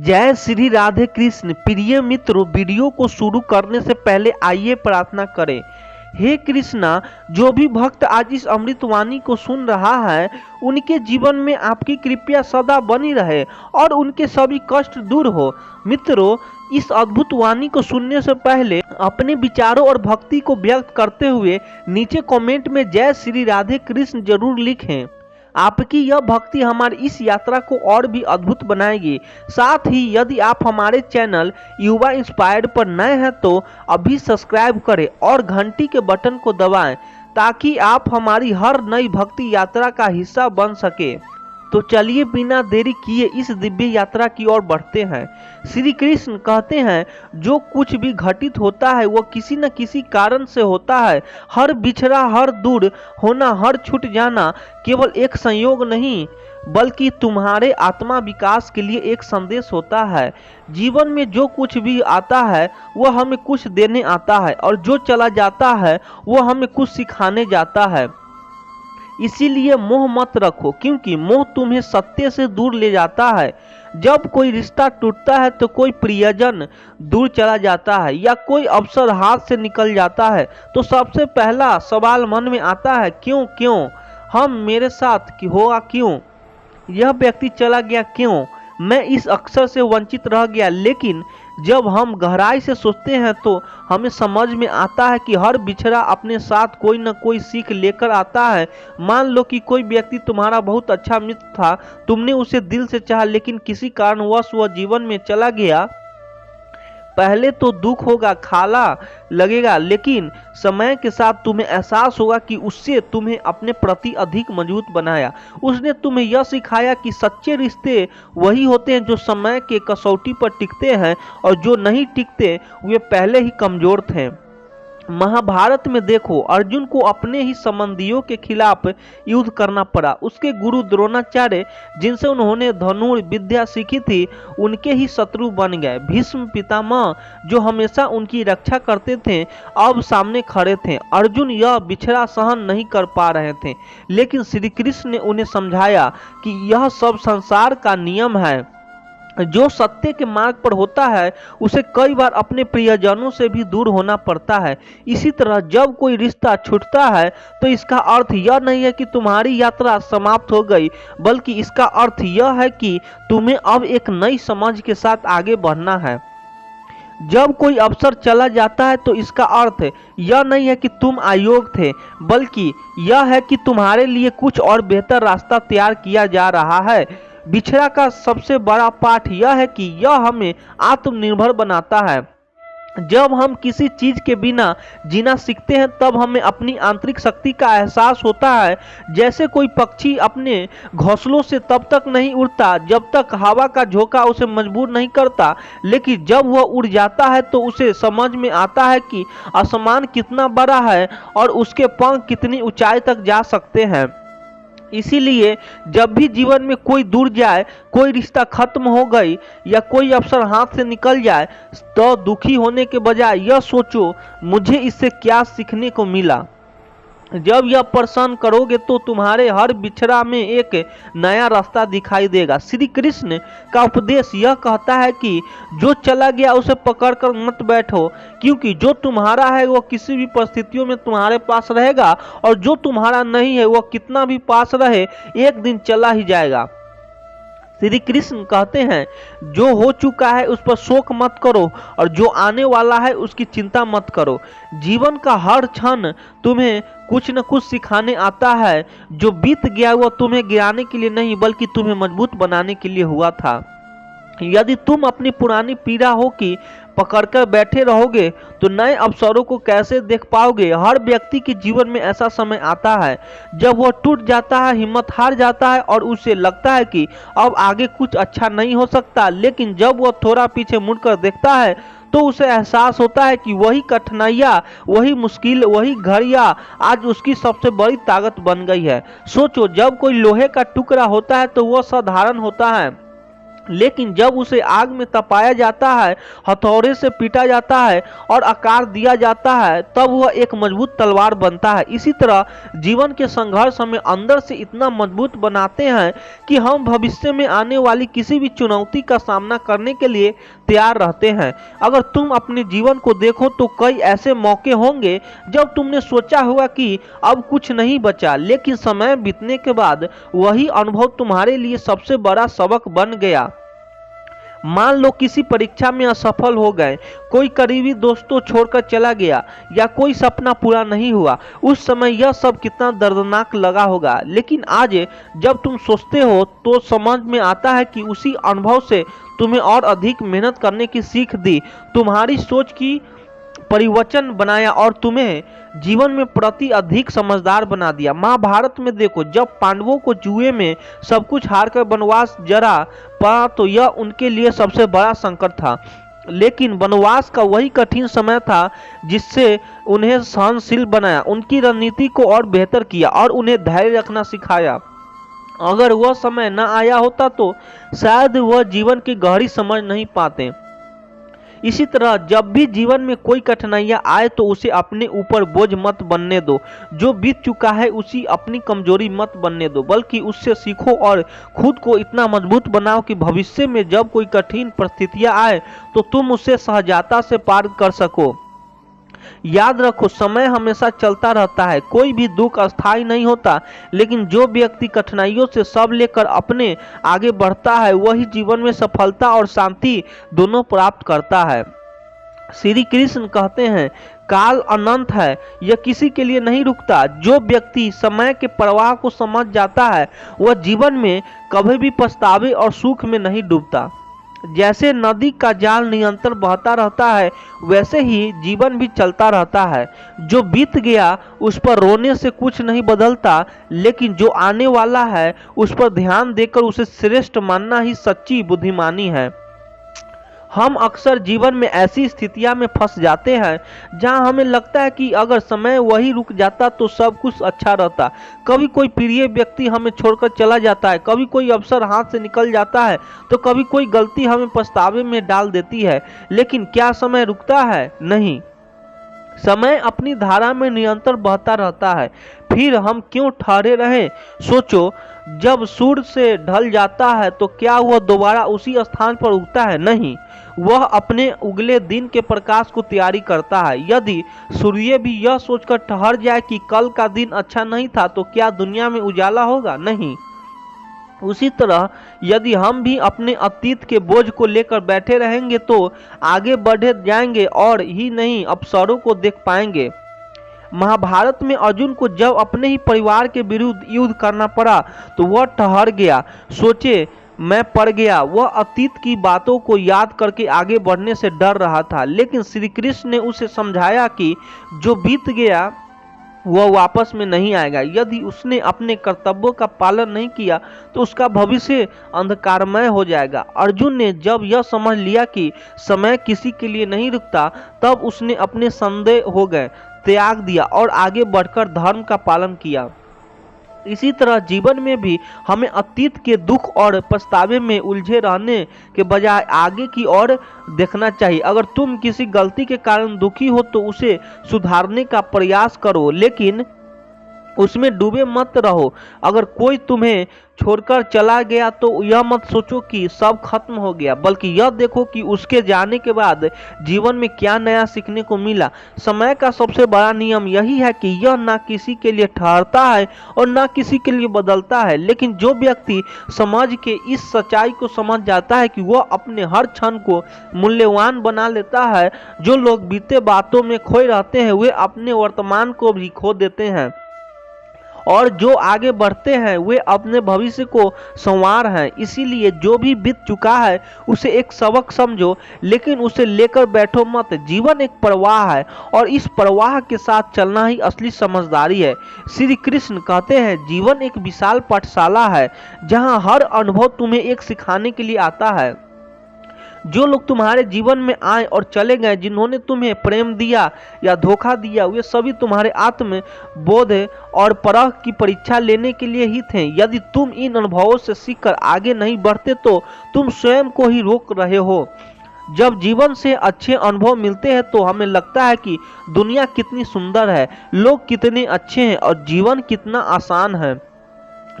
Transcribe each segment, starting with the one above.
जय श्री राधे कृष्ण। प्रिय मित्रों, वीडियो को शुरू करने से पहले आइए प्रार्थना करें। हे कृष्णा, जो भी भक्त आज इस अमृतवाणी को सुन रहा है उनके जीवन में आपकी कृपा सदा बनी रहे और उनके सभी कष्ट दूर हो। मित्रों, इस अद्भुत वाणी को सुनने से पहले अपने विचारों और भक्ति को व्यक्त करते हुए नीचे कमेंट में जय श्री राधे कृष्ण जरूर लिखें। आपकी यह भक्ति हमारी इस यात्रा को और भी अद्भुत बनाएगी। साथ ही यदि आप हमारे चैनल युवा इंस्पायर्ड पर नए हैं तो अभी सब्सक्राइब करें और घंटी के बटन को दबाएं ताकि आप हमारी हर नई भक्ति यात्रा का हिस्सा बन सके। तो चलिए बिना देरी किए इस दिव्य यात्रा की ओर बढ़ते हैं। श्री कृष्ण कहते हैं, जो कुछ भी घटित होता है वो किसी न किसी कारण से होता है। हर बिछड़ा, हर दूर होना, हर छूट जाना केवल एक संयोग नहीं बल्कि तुम्हारे आत्मा विकास के लिए एक संदेश होता है। जीवन में जो कुछ भी आता है वह हमें कुछ देने आता है और जो चला जाता है वह हमें कुछ सिखाने जाता है। इसीलिए मोह मत रखो, क्योंकि मोह तुम्हें सत्य से दूर ले जाता है। जब कोई रिश्ता टूटता है तो कोई प्रियजन दूर चला जाता है या कोई अवसर हाथ से निकल जाता है तो सबसे पहला सवाल मन में आता है, क्यों क्यों हम मेरे साथ होगा, क्यों यह व्यक्ति चला गया, क्यों मैं इस अवसर से वंचित रह गया। लेकिन जब हम गहराई से सोचते हैं तो हमें समझ में आता है कि हर बिछड़ा अपने साथ कोई न कोई सीख लेकर आता है। मान लो कि कोई व्यक्ति तुम्हारा बहुत अच्छा मित्र था, तुमने उसे दिल से चाहा लेकिन किसी कारणवश वह जीवन में चला गया। पहले तो दुख होगा, खाला लगेगा, लेकिन समय के साथ तुम्हें एहसास होगा कि उससे तुम्हें अपने प्रति अधिक मजबूत बनाया। उसने तुम्हें यह सिखाया कि सच्चे रिश्ते वही होते हैं जो समय के कसौटी पर टिकते हैं और जो नहीं टिकते वे पहले ही कमजोर थे। महाभारत में देखो, अर्जुन को अपने ही संबंधियों के खिलाफ युद्ध करना पड़ा। उसके गुरु द्रोणाचार्य, जिनसे उन्होंने धनुर्विद्या सीखी थी, उनके ही शत्रु बन गए। भीष्म पितामह, जो हमेशा उनकी रक्षा करते थे, अब सामने खड़े थे। अर्जुन यह बिछड़ा सहन नहीं कर पा रहे थे, लेकिन श्री कृष्ण ने उन्हें समझाया कि यह सब संसार का नियम है। जो सत्य के मार्ग पर होता है उसे कई बार अपने प्रियजनों से भी दूर होना पड़ता है। इसी तरह जब कोई रिश्ता छूटता है तो इसका अर्थ यह नहीं है कि तुम्हारी यात्रा समाप्त हो गई, बल्कि इसका अर्थ यह है कि तुम्हें अब एक नई समझ के साथ आगे बढ़ना है। जब कोई अवसर चला जाता है तो इसका अर्थ यह नहीं है कि तुम अयोग्य थे, बल्कि यह है कि तुम्हारे लिए कुछ और बेहतर रास्ता तैयार किया जा रहा है। बिछड़ा का सबसे बड़ा पाठ यह है कि यह हमें आत्मनिर्भर बनाता है। जब हम किसी चीज के बिना जीना सीखते हैं तब हमें अपनी आंतरिक शक्ति का एहसास होता है। जैसे कोई पक्षी अपने घोंसलों से तब तक नहीं उड़ता जब तक हवा का झोंका उसे मजबूर नहीं करता, लेकिन जब वह उड़ जाता है तो उसे समझ में आता है कि आसमान कितना बड़ा है और उसके पंख कितनी ऊंचाई तक जा सकते हैं। इसीलिए जब भी जीवन में कोई दूर जाए, कोई रिश्ता खत्म हो गई या कोई अवसर हाथ से निकल जाए तो दुखी होने के बजाय यह सोचो, मुझे इससे क्या सीखने को मिला। जब यह प्रश्न करोगे तो तुम्हारे हर बिछड़ा में एक नया रास्ता दिखाई देगा। श्री कृष्ण का उपदेश यह कहता है कि जो चला गया उसे पकड़कर मत बैठो, क्योंकि जो तुम्हारा है वह किसी भी परिस्थितियों में तुम्हारे पास रहेगा और जो तुम्हारा नहीं है वह कितना भी पास रहे एक दिन चला ही जाएगा। श्री कृष्ण कहते हैं, जो हो चुका है उस पर शोक मत करो और जो आने वाला है उसकी चिंता मत करो। जीवन का हर क्षण तुम्हें कुछ न कुछ सिखाने आता है। जो बीत गया वह तुम्हें गिराने के लिए नहीं बल्कि तुम्हें मजबूत बनाने के लिए हुआ था। यदि तुम अपनी पुरानी पीड़ा हो कि पकड़कर बैठे रहोगे तो नए अवसरों को कैसे देख पाओगे। हर व्यक्ति के जीवन में ऐसा समय आता है जब वह टूट जाता है, हिम्मत हार जाता है और उसे लगता है कि अब आगे कुछ अच्छा नहीं हो सकता। लेकिन जब वह थोड़ा पीछे मुड़कर देखता है तो उसे एहसास होता है कि वही कठिनाइयाँ, वही मुश्किल, वही घड़ियाँ आज उसकी सबसे बड़ी ताकत बन गई है। सोचो, जब कोई लोहे का टुकड़ा होता है तो वह साधारण होता है, लेकिन जब उसे आग में तपाया जाता है, हथौड़े से पीटा जाता है और आकार दिया जाता है, तब वह एक मजबूत तलवार बनता है। इसी तरह जीवन के संघर्ष हमें अंदर से इतना मजबूत बनाते हैं कि हम भविष्य में आने वाली किसी भी चुनौती का सामना करने के लिए तैयार रहते हैं। अगर तुम अपने जीवन को देखो तो कई ऐसे मौके होंगे जब तुमने सोचा होगा कि अब कुछ नहीं बचा, लेकिन समय बीतने के बाद वही अनुभव तुम्हारे लिए सबसे बड़ा सबक बन गया। मान लो किसी परीक्षा में असफल हो गए, कोई करीबी दोस्तों छोड़कर चला गया या कोई सपना पूरा नहीं हुआ। उस समय यह सब कितना दर्दनाक लगा होगा, लेकिन आज जब तुम सोचते हो तो समझ में आता है कि उसी अनुभव से तुम्हें और अधिक मेहनत करने की सीख दी, तुम्हारी सोच की परिवर्तन बनाया और तुम्हें जीवन में प्रति अधिक समझदार बना दिया। महाभारत में देखो, जब पांडवों को जुए में सब कुछ हारकर वनवास जरा पड़ा तो यह उनके लिए सबसे बड़ा संकट था, लेकिन वनवास का वही कठिन समय था जिससे उन्हें सहनशील बनाया, उनकी रणनीति को और बेहतर किया और उन्हें धैर्य रखना सिखाया। अगर वह समय न आया होता तो शायद वह जीवन की गहरी समझ नहीं पाते। इसी तरह जब भी जीवन में कोई कठिनाइयां आए तो उसे अपने ऊपर बोझ मत बनने दो। जो बीत चुका है उसी अपनी कमजोरी मत बनने दो, बल्कि उससे सीखो और खुद को इतना मजबूत बनाओ कि भविष्य में जब कोई कठिन परिस्थितियां आए तो तुम उसे सहजता से पार कर सको। याद रखो, समय हमेशा चलता रहता है, कोई भी दुख अस्थायी नहीं होता, लेकिन जो व्यक्ति कठिनाइयों से सब लेकर अपने आगे बढ़ता है वही जीवन में सफलता और शांति दोनों प्राप्त करता है। श्री कृष्ण कहते हैं, काल अनंत है, यह किसी के लिए नहीं रुकता। जो व्यक्ति समय के प्रवाह को समझ जाता है वह जीवन में कभी भी पछतावे और सुख में नहीं डूबता। जैसे नदी का जाल निरंतर बहता रहता है, वैसे ही जीवन भी चलता रहता है। जो बीत गया उस पर रोने से कुछ नहीं बदलता, लेकिन जो आने वाला है उस पर ध्यान देकर उसे श्रेष्ठ मानना ही सच्ची बुद्धिमानी है। हम अक्सर जीवन में ऐसी स्थितियां में फंस जाते हैं जहां हमें लगता है कि अगर समय वही रुक जाता तो सब कुछ अच्छा रहता। कभी कोई प्रिय व्यक्ति हमें छोड़कर चला जाता है, कभी कोई अवसर हाथ से निकल जाता है, तो कभी कोई गलती हमें पछतावे में डाल देती है। लेकिन क्या समय रुकता है? नहीं, समय अपनी धारा में निरंतर बहता रहता है। फिर हम क्यों ठहरे रहें? सोचो, जब सूर्य से ढल जाता है तो क्या वह दोबारा उसी स्थान पर उगता है? नहीं, वह अपने उगले दिन के प्रकाश को तैयारी करता है। यदि सूर्य भी यह सोचकर ठहर जाए कि कल का दिन अच्छा नहीं था तो क्या दुनिया में उजाला होगा? नहीं। उसी तरह यदि हम भी अपने अतीत के बोझ को लेकर बैठे रहेंगे तो आगे बढ़े जाएंगे और ही नहीं अवसरों को देख पाएंगे। महाभारत में अर्जुन को जब अपने ही परिवार के विरुद्ध युद्ध करना पड़ा तो वह ठहर गया, सोचे मैं पड़ गया। वह अतीत की बातों को याद करके आगे बढ़ने से डर रहा था, लेकिन श्री कृष्ण ने उसे समझाया कि जो बीत गया वह वापस में नहीं आएगा। यदि उसने अपने कर्तव्यों का पालन नहीं किया तो उसका भविष्य अंधकारमय हो जाएगा। अर्जुन ने जब यह समझ लिया कि समय किसी के लिए नहीं रुकता, तब उसने अपने संदेह हो गए त्याग दिया और आगे बढ़कर धर्म का पालन किया। इसी तरह जीवन में भी हमें अतीत के दुख और पछतावे में उलझे रहने के बजाय आगे की ओर देखना चाहिए। अगर तुम किसी गलती के कारण दुखी हो तो उसे सुधारने का प्रयास करो, लेकिन उसमें डूबे मत रहो। अगर कोई तुम्हें छोड़कर चला गया तो यह मत सोचो कि सब खत्म हो गया, बल्कि यह देखो कि उसके जाने के बाद जीवन में क्या नया सीखने को मिला। समय का सबसे बड़ा नियम यही है कि यह ना किसी के लिए ठहरता है और ना किसी के लिए बदलता है। लेकिन जो व्यक्ति समझ के इस सच्चाई को समझ जाता है कि वह अपने हर क्षण को मूल्यवान बना लेता है, जो लोग बीते बातों में खोए रहते हैं वे अपने वर्तमान को भी खो देते हैं, और जो आगे बढ़ते हैं वे अपने भविष्य को संवार हैं। इसीलिए जो भी बीत चुका है उसे एक सबक समझो, लेकिन उसे लेकर बैठो मत। जीवन एक प्रवाह है और इस प्रवाह के साथ चलना ही असली समझदारी है। श्री कृष्ण कहते हैं, जीवन एक विशाल पाठशाला है जहां हर अनुभव तुम्हें एक सिखाने के लिए आता है। जो लोग तुम्हारे जीवन में आए और चले गए, जिन्होंने तुम्हें प्रेम दिया या धोखा दिया, वे सभी तुम्हारे आत्म बोध और परख की परीक्षा लेने के लिए ही थे। यदि तुम इन अनुभवों से सीखकर आगे नहीं बढ़ते तो तुम स्वयं को ही रोक रहे हो। जब जीवन से अच्छे अनुभव मिलते हैं तो हमें लगता है कि दुनिया कितनी सुंदर है, लोग कितने अच्छे हैं और जीवन कितना आसान है।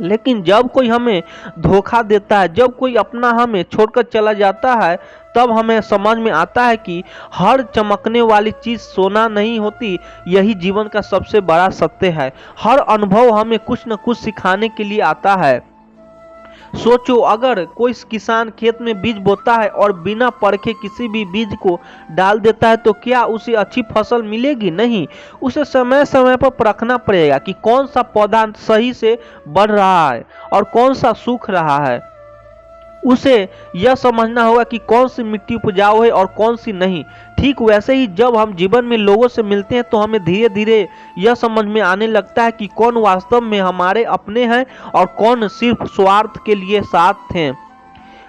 लेकिन जब कोई हमें धोखा देता है, जब कोई अपना हमें छोड़कर चला जाता है, तब हमें समझ में आता है कि हर चमकने वाली चीज सोना नहीं होती। यही जीवन का सबसे बड़ा सत्य है। हर अनुभव हमें कुछ न कुछ सिखाने के लिए आता है। सोचो, अगर कोई किसान खेत में बीज बोता है और बिना परखे किसी भी बीज को डाल देता है तो क्या उसे अच्छी फसल मिलेगी? नहीं। उसे समय समय पर परखना पड़ेगा कि कौन सा पौधा सही से बढ़ रहा है और कौन सा सूख रहा है। उसे यह समझना होगा कि कौन सी मिट्टी उपजाऊ है और कौन सी नहीं। ठीक वैसे ही जब हम जीवन में लोगों से मिलते हैं तो हमें धीरे धीरे यह समझ में आने लगता है कि कौन वास्तव में हमारे अपने हैं और कौन सिर्फ स्वार्थ के लिए साथ हैं।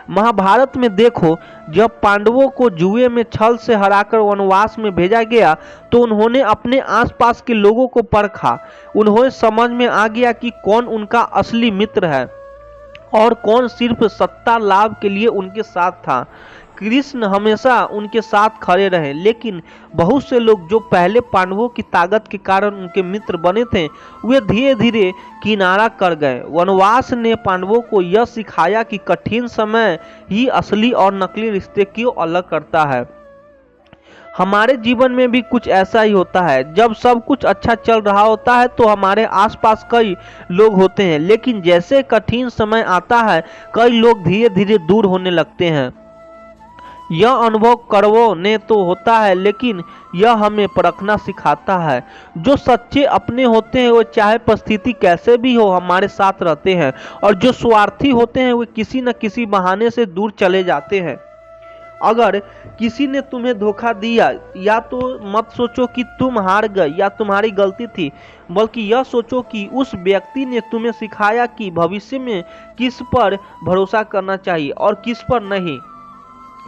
महाभारत में देखो, जब पांडवों को जुए में छल से हराकर वनवास में भेजा गया तो उन्होंने अपने आसपास के लोगों को परखा। उन्हें समझ में आ गया कि कौन उनका असली मित्र है और कौन सिर्फ सत्ता लाभ के लिए उनके साथ था। कृष्ण हमेशा उनके साथ खड़े रहे, लेकिन बहुत से लोग जो पहले पांडवों की ताकत के कारण उनके मित्र बने थे, वे धीरे धीरे किनारा कर गए। वनवास ने पांडवों को यह सिखाया कि कठिन समय ही असली और नकली रिश्ते क्यों अलग करता है। हमारे जीवन में भी कुछ ऐसा ही होता है। जब सब कुछ अच्छा चल रहा होता है तो हमारे आसपास कई लोग होते हैं, लेकिन जैसे कठिन समय आता है कई लोग धीरे धीरे दूर होने लगते हैं। यह अनुभव कड़वों ने तो होता है, लेकिन यह हमें परखना सिखाता है। जो सच्चे अपने होते हैं वो चाहे परिस्थिति कैसे भी हो हमारे साथ रहते हैं, और जो स्वार्थी होते हैं वे किसी न किसी बहाने से दूर चले जाते हैं। अगर किसी ने तुम्हें धोखा दिया, या तो मत सोचो कि तुम हार गए या तुम्हारी गलती थी, बल्कि यह सोचो कि उस व्यक्ति ने तुम्हें सिखाया कि भविष्य में किस पर भरोसा करना चाहिए और किस पर नहीं।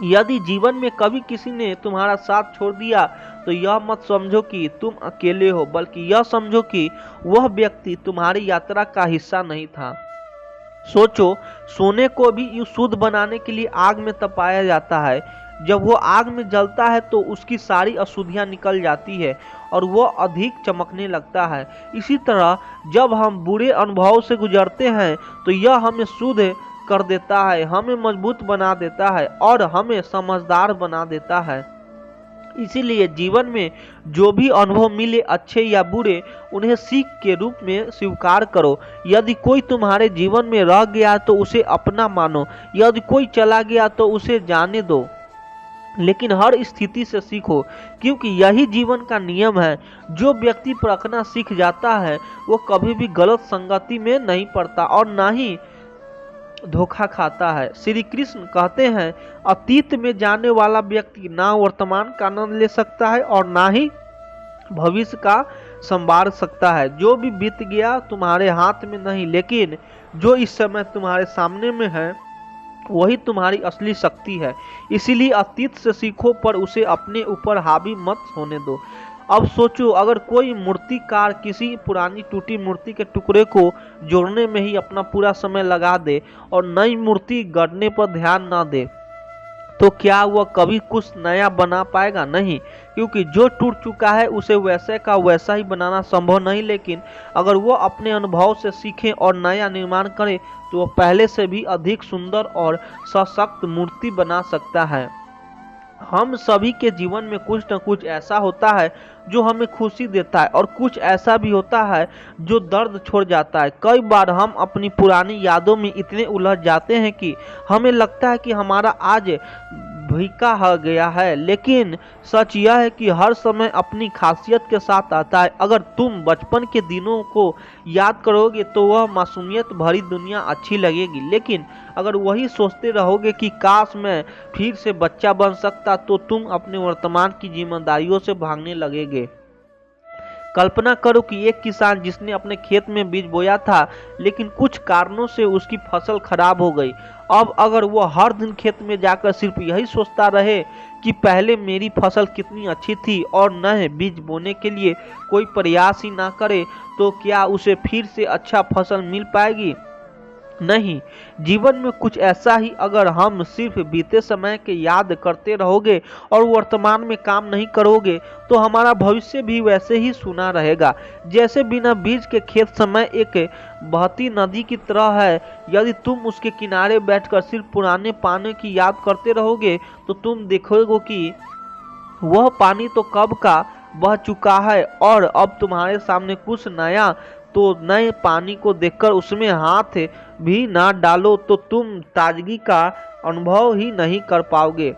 यदि जीवन में कभी किसी ने तुम्हारा साथ छोड़ दिया तो यह मत समझो कि तुम अकेले हो, बल्कि यह समझो कि वह व्यक्ति तुम्हारी यात्रा का हिस्सा नहीं था। सोचो, सोने को भी शुद्ध बनाने के लिए आग में तपाया जाता है। जब वो आग में जलता है तो उसकी सारी अशुद्धियां निकल जाती है और वह अधिक चमकने लगता है। इसी तरह जब हम बुरे अनुभव से गुजरते हैं तो यह हमें शुद्ध कर देता है, हमें मजबूत बना देता है और हमें समझदार बना देता है। इसीलिए जीवन में जो भी अनुभव मिले, अच्छे या बुरे, उन्हें सीख के रूप में स्वीकार करो। यदि कोई तुम्हारे जीवन में रह गया तो उसे अपना मानो, यदि कोई चला गया तो उसे जाने दो, लेकिन हर स्थिति से सीखो, क्योंकि यही जीवन का नियम है। जो व्यक्ति परखना सीख जाता है वो कभी भी गलत संगति में नहीं पड़ता और ना ही धोखा खाता है। श्री कृष्ण कहते हैं, अतीत में जाने वाला व्यक्ति ना वर्तमान का आनंद ले सकता है और ना ही भविष्य का संभाल सकता है। जो भी बीत गया तुम्हारे हाथ में नहीं, लेकिन जो इस समय तुम्हारे सामने में है वही तुम्हारी असली शक्ति है। इसीलिए अतीत से सीखो, पर उसे अपने ऊपर हावी मत होने दो। अब सोचो, अगर कोई मूर्तिकार किसी पुरानी टूटी मूर्ति के टुकड़े को जोड़ने में ही अपना पूरा समय लगा दे और नई मूर्ति गढ़ने पर ध्यान ना दे, तो क्या वह कभी कुछ नया बना पाएगा? नहीं, क्योंकि जो टूट चुका है उसे वैसे का वैसा ही बनाना संभव नहीं। लेकिन अगर वह अपने अनुभव से सीखे और नया निर्माण करे तो वह पहले से भी अधिक सुंदर और सशक्त मूर्ति बना सकता है। हम सभी के जीवन में कुछ न कुछ ऐसा होता है जो हमें खुशी देता है और कुछ ऐसा भी होता है जो दर्द छोड़ जाता है। कई बार हम अपनी पुरानी यादों में इतने उलझ जाते हैं कि हमें लगता है कि हमारा आज भीका हो गया है, लेकिन सच यह है कि हर समय अपनी खासियत के साथ आता है। अगर तुम बचपन के दिनों को याद करोगे तो वह मासूमियत भरी दुनिया अच्छी लगेगी, लेकिन अगर वही सोचते रहोगे कि काश मैं फिर से बच्चा बन सकता, तो तुम अपने वर्तमान की जिम्मेदारियों से भागने लगेगे। कल्पना करो कि एक किसान जिसने अपने खेत में बीज बोया था, लेकिन कुछ कारणों से उसकी फसल खराब हो गई। अब अगर वो हर दिन खेत में जाकर सिर्फ यही सोचता रहे कि पहले मेरी फसल कितनी अच्छी थी और नए बीज बोने के लिए कोई प्रयास ही ना करे, तो क्या उसे फिर से अच्छा फसल मिल पाएगी? नहीं। जीवन में कुछ ऐसा ही, अगर हम सिर्फ बीते समय के याद करते रहोगे और वर्तमान में काम नहीं करोगे, तो हमारा भविष्य भी वैसे ही सूना रहेगा, जैसे बिना बीज के खेत समय एक बहती नदी की तरह है। यदि तुम उसके किनारे बैठकर सिर्फ पुराने पानी की याद करते रहोगे, तो तुम देखोगे कि वह पानी तो कब का बह चुका है और अब तुम्हारे सामने कुछ नया। तो नए पानी को देखकर उसमें हाथ भी ना डालो तो तुम ताजगी का अनुभव ही नहीं कर पाओगे।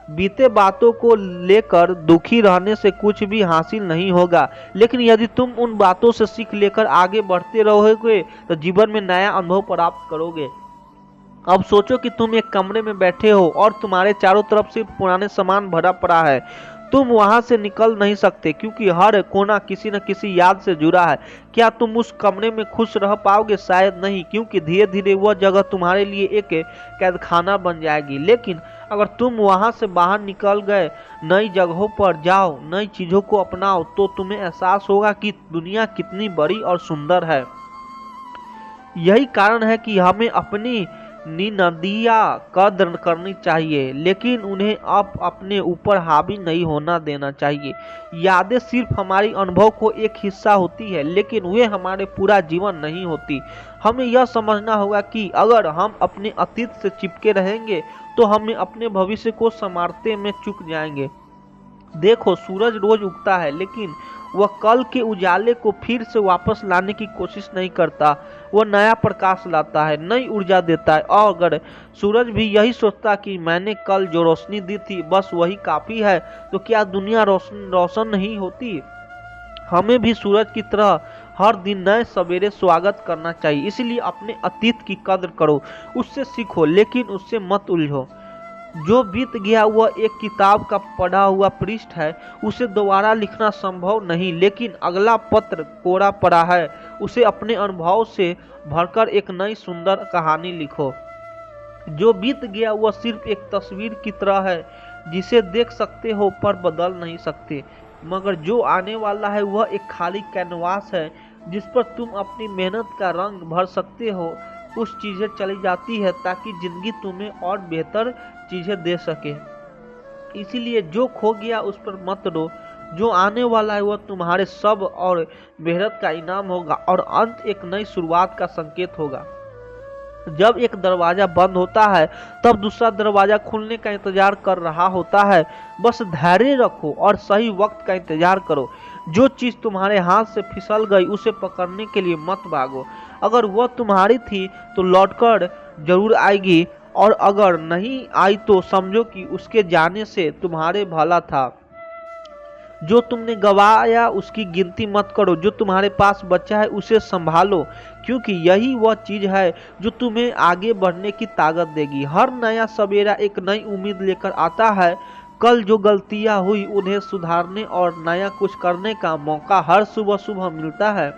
बीते बातों को लेकर दुखी रहने से कुछ भी हासिल नहीं होगा, लेकिन यदि तुम उन बातों से सीख लेकर आगे बढ़ते रहोगे तो जीवन में नया अनुभव प्राप्त करोगे। अब सोचो कि तुम एक कमरे में बैठे हो और तुम्हारे चारों तरफ सिर्फ पुराने सामान भरा पड़ा है। तुम वहां से निकल नहीं सकते क्योंकि हर कोना किसी न किसी याद से जुड़ा है। क्या तुम उस कमरे में खुश रह पाओगे? शायद नहीं, क्योंकि धीरे धीरे वह जगह तुम्हारे लिए एक कैदखाना बन जाएगी। लेकिन अगर तुम वहां से बाहर निकल गए, नई जगहों पर जाओ, नई चीजों को अपनाओ, तो तुम्हें एहसास होगा कि दुनिया कितनी बड़ी और सुंदर है। यही कारण है कि हमें अपनी नदियाँ कदर करनी चाहिए, लेकिन उन्हें अब अपने ऊपर हावी नहीं होना देना चाहिए। यादें सिर्फ हमारी अनुभव को एक हिस्सा होती है, लेकिन वे हमारे पूरा जीवन नहीं होती। हमें यह समझना होगा कि अगर हम अपने अतीत से चिपके रहेंगे तो हमें अपने भविष्य को संवारने में चूक जाएंगे। देखो, सूरज रोज उगता है, लेकिन वह कल के उजाले को फिर से वापस लाने की कोशिश नहीं करता। वह नया प्रकाश लाता है, नई ऊर्जा देता है। और अगर सूरज भी यही सोचता कि मैंने कल जो रोशनी दी थी बस वही काफी है, तो क्या दुनिया रोशन नहीं होती? हमें भी सूरज की तरह हर दिन नए सवेरे स्वागत करना चाहिए। इसलिए अपने अतीत की कदर करो, उससे सीखो, लेकिन उससे मत उलझो। जो बीत गया वह एक किताब का पढ़ा हुआ पृष्ठ है, उसे दोबारा लिखना संभव नहीं, लेकिन अगला पत्र कोरा पड़ा है, उसे अपने अनुभव से भरकर एक नई सुंदर कहानी लिखो। जो बीत गया वह सिर्फ एक तस्वीर की तरह है जिसे देख सकते हो पर बदल नहीं सकते, मगर जो आने वाला है वह एक खाली कैनवास है जिस पर तुम अपनी मेहनत का रंग भर सकते हो। कुछ चीजें चली जाती है ताकि जिंदगी तुम्हें और बेहतर चीजें दे सके। इसीलिए जो खो गया उस पर मत रो, जो आने वाला है वह तुम्हारे सब और मेहनत का इनाम होगा और अंत एक नई शुरुआत का संकेत होगा। जब एक दरवाजा बंद होता है तब दूसरा दरवाजा खुलने का इंतजार कर रहा होता है। बस धैर्य रखो और सही वक्त का इंतजार करो। जो चीज तुम्हारे हाथ से फिसल गई उसे पकड़ने के लिए मत भागो। अगर वह तुम्हारी थी तो लौटकर जरूर आएगी, और अगर नहीं आई तो समझो कि उसके जाने से तुम्हारे भला था। जो तुमने गवाया उसकी गिनती मत करो, जो तुम्हारे पास बचा है उसे संभालो, क्योंकि यही वह चीज है जो तुम्हें आगे बढ़ने की ताकत देगी। हर नया सवेरा एक नई उम्मीद लेकर आता है। कल जो गलतियां हुई उन्हें सुधारने और नया कुछ करने का मौका हर सुबह सुबह मिलता है।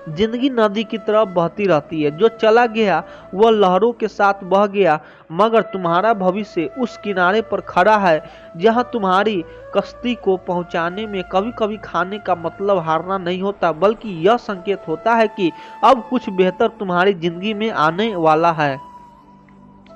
जिंदगी नदी की तरह बहती रहती है, जो चला गया वह लहरों के साथ बह गया, मगर तुम्हारा भविष्य उस किनारे पर खड़ा है जहां तुम्हारी कश्ती को पहुंचाने में कभी कभी खाने का मतलब हारना नहीं होता, बल्कि यह संकेत होता है कि अब कुछ बेहतर तुम्हारी जिंदगी में आने वाला है।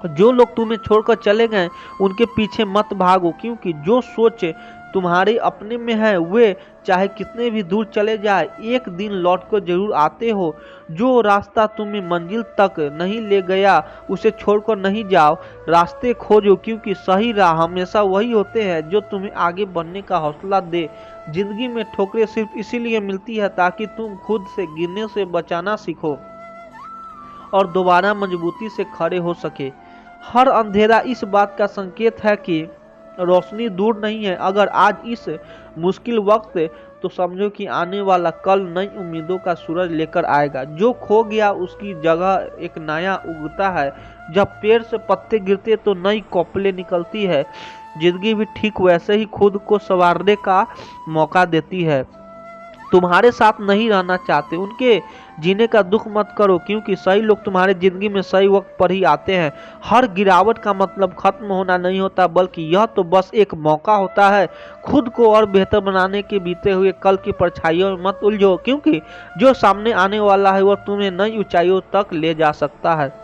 जो लोग तुम्हें छोड़कर चले गए उनके पीछे मत भागो, क्योंकि जो सोच तुम्हारे अपने में है वे चाहे कितने भी दूर चले जाए एक दिन लौट कर जरूर आते हो। जो रास्ता तुम्हें मंजिल तक नहीं ले गया उसे छोड़कर नहीं जाओ, रास्ते खोजो, क्योंकि सही राह हमेशा वही होते हैं जो तुम्हें आगे बढ़ने का हौसला दे। जिंदगी में ठोकरें सिर्फ इसीलिए मिलती है ताकि तुम खुद से गिरने से बचाना सीखो और दोबारा मजबूती से खड़े हो सके। हर अंधेरा इस बात का संकेत है कि रोशनी दूर नहीं है। अगर आज इस मुश्किल वक्त तो समझो कि आने वाला कल नई उम्मीदों का सूरज लेकर आएगा। जो खो गया उसकी जगह एक नया उगता है। जब पेड़ से पत्ते गिरते तो नई कोपलें निकलती है। जिंदगी भी ठीक वैसे ही खुद को संवारने का मौका देती है। तुम्हारे साथ नहीं रहना चाहते, उनके जीने का दुख मत करो, क्योंकि सही लोग तुम्हारे जिंदगी में सही वक्त पर ही आते हैं। हर गिरावट का मतलब खत्म होना नहीं होता, बल्कि यह तो बस एक मौका होता है। खुद को और बेहतर बनाने के बीते हुए कल की परछाइयों में मत उलझो, क्योंकि जो सामने आने वाला है वह तुम्हें नई ऊंचाइयों तक ले जा सकता है।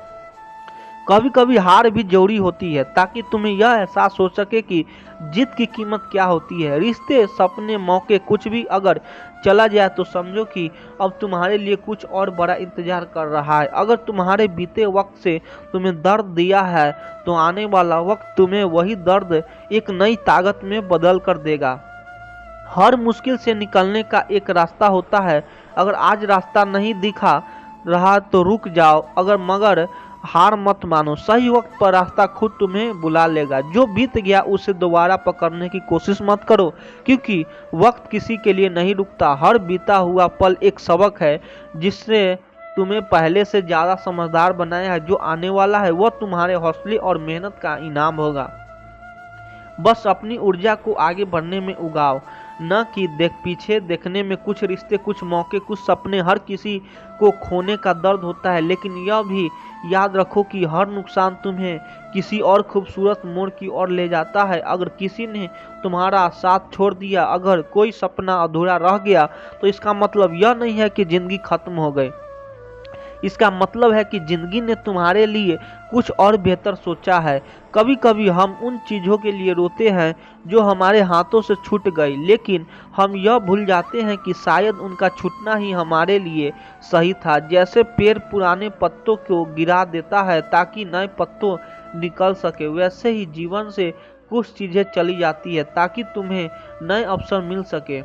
कभी कभी हार भी जरूरी होती है, ताकि तुम्हें यह एहसास हो सके कि जीत की कीमत क्या होती है। रिश्ते, सपने, मौके, कुछ भी अगर चला जाए तो समझो कि अब तुम्हारे लिए कुछ और बड़ा इंतजार कर रहा है। अगर तुम्हारे बीते वक्त से तुम्हें दर्द दिया है, तो आने वाला वक्त तुम्हें वही दर्द एक नई ताकत में बदल कर देगा। हर मुश्किल से निकलने का एक रास्ता होता है। अगर आज रास्ता नहीं दिखा रहा तो रुक जाओ, मगर हार मत मानो। सही वक्त पर रास्ता खुद तुम्हें बुला लेगा। जो बीत गया उसे दोबारा पकड़ने की कोशिश मत करो, क्योंकि वक्त किसी के लिए नहीं रुकता। हर बीता हुआ पल एक सबक है, जिससे तुम्हें पहले से ज्यादा समझदार बनाया है। जो आने वाला है वह तुम्हारे हौसले और मेहनत का इनाम होगा। बस अपनी ऊर्जा को आगे बढ़ने में उगाओ, न कि पीछे देखने में। कुछ रिश्ते, कुछ मौके, कुछ सपने, हर किसी को खोने का दर्द होता है, लेकिन यह भी याद रखो कि हर नुकसान तुम्हें किसी और खूबसूरत मोड़ की ओर ले जाता है। अगर किसी ने तुम्हारा साथ छोड़ दिया, अगर कोई सपना अधूरा रह गया, तो इसका मतलब यह नहीं है कि जिंदगी खत्म हो गई। इसका मतलब है कि जिंदगी ने तुम्हारे लिए कुछ और बेहतर सोचा है। कभी कभी हम उन चीज़ों के लिए रोते हैं जो हमारे हाथों से छूट गई, लेकिन हम यह भूल जाते हैं कि शायद उनका छूटना ही हमारे लिए सही था। जैसे पेड़ पुराने पत्तों को गिरा देता है ताकि नए पत्तों निकल सके, वैसे ही जीवन से कुछ चीज़ें चली जाती है ताकि तुम्हें नए अवसर मिल सके।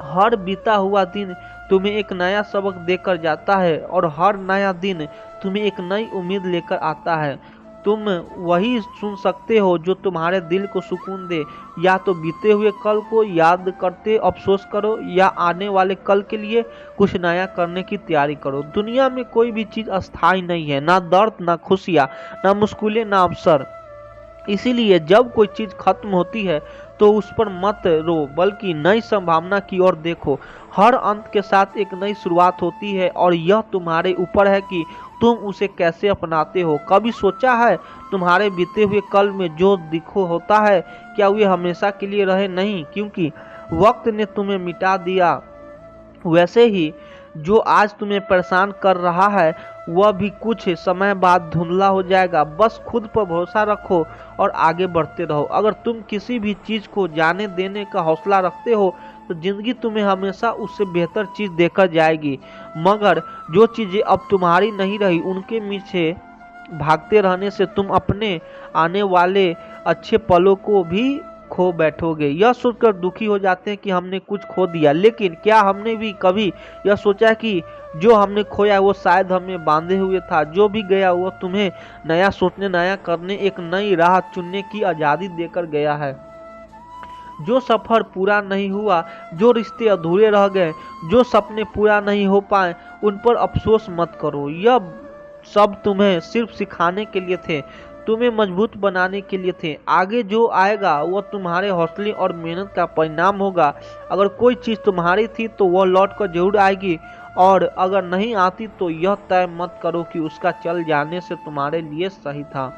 हर बीता हुआ दिन तुम्हें एक नया सबक देकर जाता है, और हर नया दिन तुम्हें एक नई उम्मीद लेकर आता है। तुम वही सुन सकते हो जो तुम्हारे दिल को सुकून दे। या तो बीते हुए कल को याद करते अफसोस करो, या आने वाले कल के लिए कुछ नया करने की तैयारी करो। दुनिया में कोई भी चीज़ अस्थायी नहीं है, ना दर्द, ना खुशियाँ, ना मुश्किलें, ना अवसर। इसीलिए जब कोई चीज खत्म होती है तो उस पर मत रो, बल्कि नई संभावना की ओर देखो। हर अंत के साथ एक नई शुरुआत होती है, और यह तुम्हारे ऊपर है कि तुम उसे कैसे अपनाते हो। कभी सोचा है तुम्हारे बीते हुए कल में जो दिखो होता है, क्या वे हमेशा के लिए रहे? नहीं, क्योंकि वक्त ने तुम्हें मिटा दिया। वैसे ही जो आज तुम्हें परेशान कर रहा है वह भी कुछ समय बाद धुंधला हो जाएगा। बस खुद पर भरोसा रखो और आगे बढ़ते रहो। अगर तुम किसी भी चीज़ को जाने देने का हौसला रखते हो तो जिंदगी तुम्हें हमेशा उससे बेहतर चीज़ देकर जाएगी। मगर जो चीज़ें अब तुम्हारी नहीं रही उनके पीछे भागते रहने से तुम अपने आने वाले अच्छे पलों को भी खो बैठोगे। यह सोचकर दुखी हो जाते हैं कि हमने कुछ खो दिया, लेकिन क्या हमने भी कभी यह सोचा कि जो हमने खोया वो शायद हमें बांधे हुए था? जो भी गया वो तुम्हें नया सोचने, नया करने, एक नई राह चुनने की आज़ादी देकर गया है। जो सफर पूरा नहीं हुआ, जो रिश्ते अधूरे रह गए, जो सपने पूरा नहीं हो पाए, उन पर अफसोस मत करो। यह सब तुम्हें सिर्फ सिखाने के लिए थे, तुम्हें मजबूत बनाने के लिए थे। आगे जो आएगा वह तुम्हारे हौसले और मेहनत का परिणाम होगा। अगर कोई चीज़ तुम्हारी थी तो वह लौट कर जरूर आएगी, और अगर नहीं आती तो यह तय मत करो कि उसका चल जाने से तुम्हारे लिए सही था।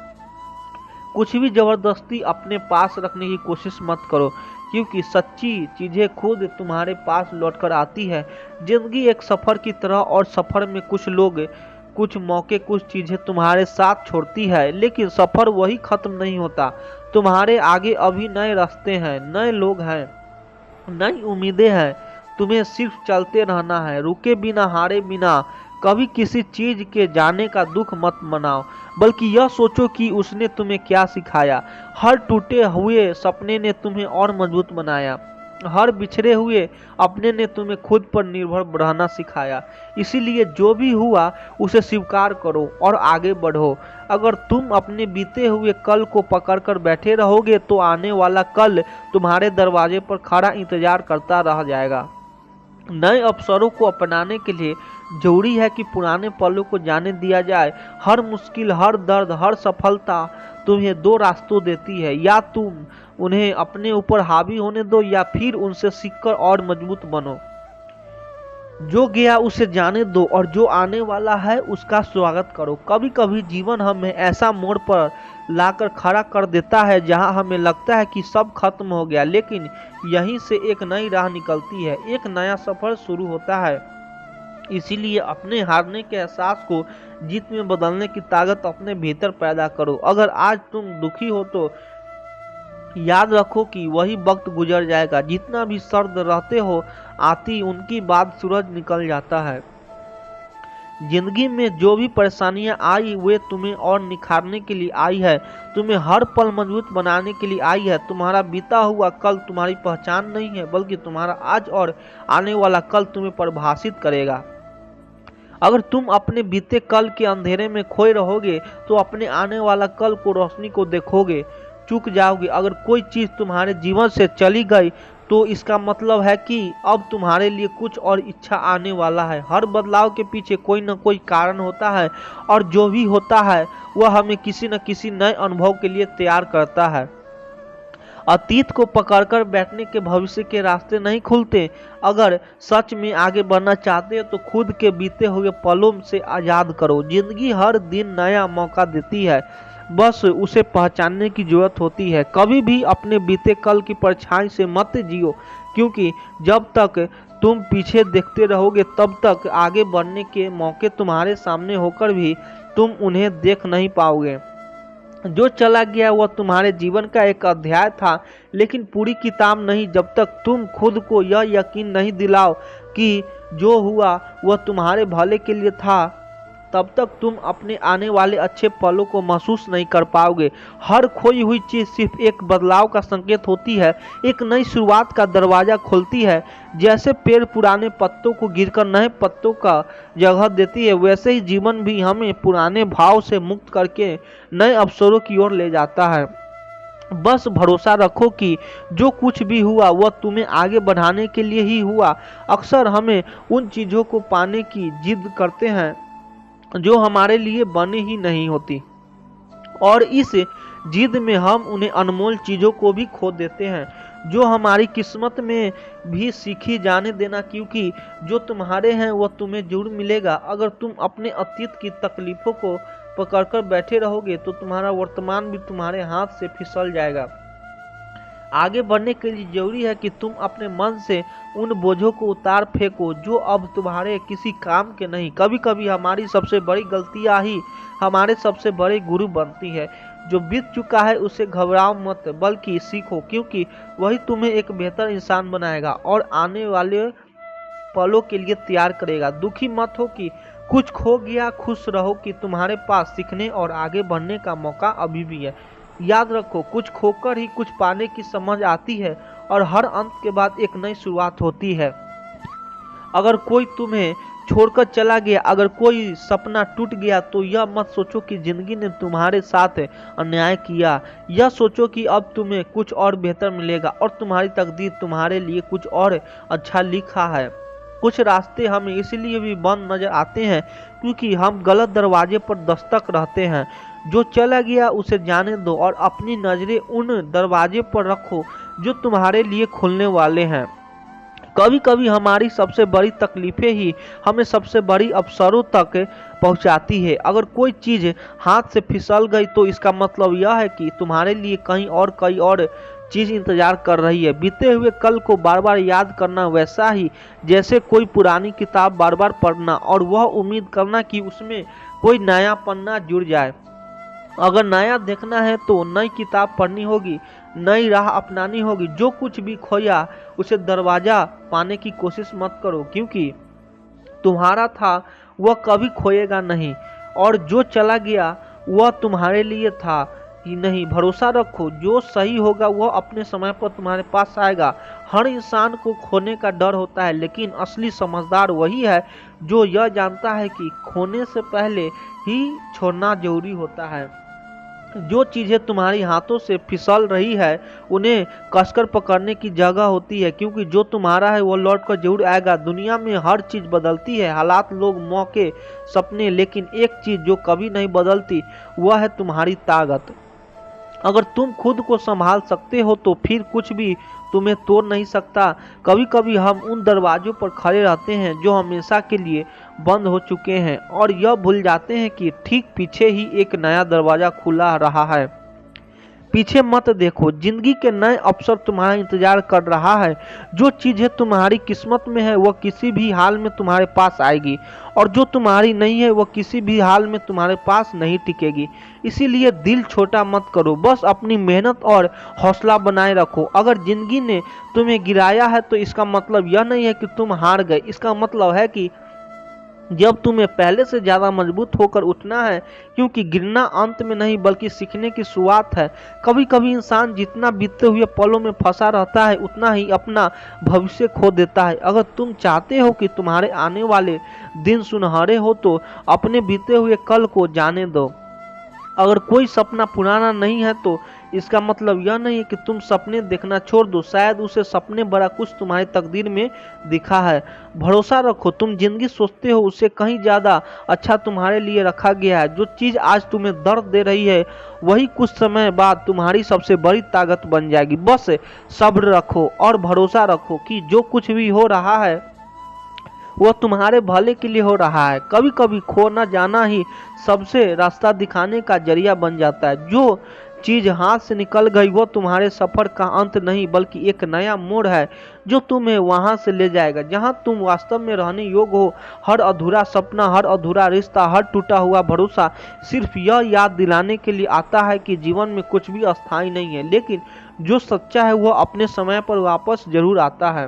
कुछ भी जबरदस्ती अपने पास रखने की कोशिश मत करो, क्योंकि सच्ची चीज़ें खुद तुम्हारे पास लौटकर आती है। जिंदगी एक सफ़र की तरह, और सफ़र में कुछ लोग, कुछ मौके, कुछ चीज़ें तुम्हारे साथ छोड़ती है, लेकिन सफ़र वही ख़त्म नहीं होता। तुम्हारे आगे अभी नए रास्ते हैं, नए लोग हैं, नई उम्मीदें हैं। तुम्हें सिर्फ चलते रहना है, रुके बिना, हारे बिना। कभी किसी चीज़ के जाने का दुख मत मनाओ, बल्कि यह सोचो कि उसने तुम्हें क्या सिखाया। हर टूटे हुए सपने ने तुम्हें और मजबूत बनाया। हर बिछड़े हुए अपने ने तुम्हें खुद पर निर्भर रहना सिखाया। इसीलिए जो भी हुआ उसे स्वीकार करो और आगे बढ़ो। अगर तुम अपने बीते हुए कल को पकड़कर बैठे रहोगे तो आने वाला कल तुम्हारे दरवाजे पर खड़ा इंतजार करता रह जाएगा। नए अवसरों को अपनाने के लिए जरूरी है कि पुराने पलों को जाने दिया जाए। हर मुश्किल, हर दर्द, हर सफलता तुम्हें दो रास्तों देती है। या तुम उन्हें अपने ऊपर हावी होने दो, या फिर उनसे सीखकर और मजबूत बनो। जो गया उसे जाने दो और जो आने वाला है उसका स्वागत करो। कभी कभी जीवन हमें ऐसा मोड़ पर लाकर खड़ा कर देता है जहां हमें लगता है कि सब खत्म हो गया, लेकिन यहीं से एक नई राह निकलती है, एक नया सफर शुरू होता है। इसीलिए अपने हारने के एहसास को जीत में बदलने की ताकत अपने भीतर पैदा करो। अगर आज तुम दुखी हो तो याद रखो कि वही वक्त गुजर जाएगा। जितना भी सर्द रहते हो आती उनकी बाद सूरज निकल जाता है। जिंदगी में जो भी परेशानियां आई वे तुम्हें और निखारने के लिए आई है, तुम्हें हर पल मजबूत बनाने के लिए आई है। तुम्हारा बीता हुआ कल तुम्हारी पहचान नहीं है, बल्कि तुम्हारा आज और आने वाला कल तुम्हें परिभाषित करेगा। अगर तुम अपने बीते कल के अंधेरे में खोए रहोगे तो अपने आने वाला कल को रोशनी को देखोगे चूक जाओगे। अगर कोई चीज तुम्हारे जीवन से चली गई तो इसका मतलब है कि अब तुम्हारे लिए कुछ और इच्छा आने वाला है। हर बदलाव के पीछे कोई न कोई कारण होता है और जो भी होता है वह हमें किसी न किसी नए अनुभव के लिए तैयार करता है। अतीत को पकड़कर बैठने के भविष्य के रास्ते नहीं खुलते। अगर सच में आगे बढ़ना चाहते हो तो खुद के बीते हुए पलों से आजाद करो। जिंदगी हर दिन नया मौका देती है, बस उसे पहचानने की जरूरत होती है। कभी भी अपने बीते कल की परछाई से मत जियो, क्योंकि जब तक तुम पीछे देखते रहोगे तब तक आगे बढ़ने के मौके तुम्हारे सामने होकर भी तुम उन्हें देख नहीं पाओगे। जो चला गया वह तुम्हारे जीवन का एक अध्याय था, लेकिन पूरी किताब नहीं। जब तक तुम खुद को यह यकीन नहीं दिलाओ कि जो हुआ वह तुम्हारे भले के लिए था, तब तक तुम अपने आने वाले अच्छे पलों को महसूस नहीं कर पाओगे। हर खोई हुई चीज सिर्फ एक बदलाव का संकेत होती है, एक नई शुरुआत का दरवाजा खोलती है। जैसे पेड़ पुराने पत्तों को गिरकर नए पत्तों का जगह देती है, वैसे ही जीवन भी हमें पुराने भाव से मुक्त करके नए अवसरों की ओर ले जाता है। बस भरोसा रखो कि जो कुछ भी हुआ वह तुम्हें आगे बढ़ाने के लिए ही हुआ। अक्सर हमें उन चीजों को पाने की जिद करते हैं जो हमारे लिए बनी ही नहीं होती, और इस जिद में हम उन्हें अनमोल चीजों को भी खो देते हैं जो हमारी किस्मत में भी सीखी जाने देना, क्योंकि जो तुम्हारे हैं वह तुम्हें जरूर मिलेगा। अगर तुम अपने अतीत की तकलीफों को पकड़कर बैठे रहोगे तो तुम्हारा वर्तमान भी तुम्हारे हाथ से फिसल जाएगा। आगे बढ़ने के लिए जरूरी है कि तुम अपने मन से उन बोझों को उतार फेंको जो अब तुम्हारे किसी काम के नहीं। कभी कभी हमारी सबसे बड़ी गलतियां ही हमारे सबसे बड़े गुरु बनती है। जो बीत चुका है उसे घबराओ मत, बल्कि सीखो, क्योंकि वही तुम्हें एक बेहतर इंसान बनाएगा और आने वाले पलों के लिए तैयार करेगा। दुखी मत हो कि कुछ खो गया, खुश रहो कि तुम्हारे पास सीखने और आगे बढ़ने का मौका अभी भी है। याद रखो, कुछ खोकर ही कुछ पाने की समझ आती है और हर अंत के बाद एक नई शुरुआत होती है। अगर कोई तुम्हें छोड़कर चला गया, अगर कोई सपना टूट गया, तो यह मत सोचो कि जिंदगी ने तुम्हारे साथ अन्याय किया। यह सोचो कि अब तुम्हें कुछ और बेहतर मिलेगा और तुम्हारी तकदीर तुम्हारे लिए कुछ और अच्छा लिखा है। कुछ रास्ते हमें इसलिए भी बंद नजर आते हैं क्योंकि हम गलत दरवाजे पर दस्तक रहते हैं। जो चला गया उसे जाने दो और अपनी नजरें उन दरवाजे पर रखो जो तुम्हारे लिए खुलने वाले हैं। कभी कभी हमारी सबसे बड़ी तकलीफें ही हमें सबसे बड़ी अवसरों तक पहुंचाती है। अगर कोई चीज हाथ से फिसल गई तो इसका मतलब यह है कि तुम्हारे लिए कहीं और कई और चीज इंतजार कर रही है। बीते हुए कल को बार बार याद करना वैसा ही जैसे कोई पुरानी किताब बार बार पढ़ना और वह उम्मीद करना कि उसमें कोई नया पन्ना जुड़ जाए। अगर नया देखना है तो नई किताब पढ़नी होगी, नई राह अपनानी होगी। जो कुछ भी खोया उसे दरवाजा पाने की कोशिश मत करो, क्योंकि तुम्हारा था वह कभी खोएगा नहीं, और जो चला गया वह तुम्हारे लिए था ही नहीं। भरोसा रखो, जो सही होगा वह अपने समय पर तुम्हारे पास आएगा। हर इंसान को खोने का डर होता है, लेकिन असली समझदार वही है जो यह जानता है कि खोने से पहले ही छोड़ना जरूरी होता है। जो चीजें तुम्हारी हाथों से फिसल रही है उन्हें कसकर पकड़ने की जगह होती है, क्योंकि जो तुम्हारा है वो लौट कर जरूर आएगा। दुनिया में हर चीज बदलती है, हालात, लोग, मौके, सपने, लेकिन एक चीज जो कभी नहीं बदलती वह है तुम्हारी ताकत। अगर तुम खुद को संभाल सकते हो तो फिर कुछ भी तुम्हें तोड़ नहीं सकता। कभी कभी हम उन दरवाजों पर खड़े रहते हैं जो हमेशा के लिए बंद हो चुके हैं और यह भूल जाते हैं कि ठीक पीछे ही एक नया दरवाजा खुला रहा है। पीछे मत देखो, जिंदगी के नए अवसर तुम्हारा इंतजार कर रहा है। जो चीजें तुम्हारी किस्मत में है वह किसी भी हाल में तुम्हारे पास आएगी और जो तुम्हारी नहीं है वह किसी भी हाल में तुम्हारे पास नहीं टिकेगी। इसीलिए दिल छोटा मत करो, बस अपनी मेहनत और हौसला बनाए रखो। अगर जिंदगी ने तुम्हें गिराया है तो इसका मतलब यह नहीं है कि तुम हार गए, इसका मतलब है कि जब तुम्हें पहले से ज्यादा मजबूत होकर उठना है, क्योंकि गिरना अंत में नहीं बल्कि सीखने की शुरुआत है। कभी कभी इंसान जितना बीतते हुए पलों में फंसा रहता है उतना ही अपना भविष्य खो देता है। अगर तुम चाहते हो कि तुम्हारे आने वाले दिन सुनहरे हो तो अपने बीते हुए कल को जाने दो। अगर कोई सपना पुराना नहीं है तो इसका मतलब यह नहीं है कि तुम सपने देखना छोड़ दो, शायद उसे सपने बड़ा कुछ तुम्हारी तकदीर में दिखा है। भरोसा रखो, तुम जिंदगी सोचते हो उससे कहीं ज्यादा अच्छा तुम्हारे लिए रखा गया है। जो चीज आज तुम्हें दर्द दे रही है वही कुछ समय बाद तुम्हारी सबसे बड़ी ताकत बन जाएगी। बस सब्र रखो और भरोसा रखो कि जो कुछ भी हो रहा है वह तुम्हारे भले के लिए हो रहा है। कभी कभी खो न जाना ही सबसे रास्ता दिखाने का जरिया बन जाता है। जो चीज हाथ से निकल गई वो तुम्हारे सफर का अंत नहीं बल्कि एक नया मोड़ है जो तुम्हें वहां से ले जाएगा जहां तुम वास्तव में रहने योग्य हो। हर अधूरा सपना, हर अधूरा रिश्ता, हर टूटा हुआ भरोसा सिर्फ यह याद दिलाने के लिए आता है कि जीवन में कुछ भी अस्थायी नहीं है, लेकिन जो सच्चा है वह अपने समय पर वापस जरूर आता है।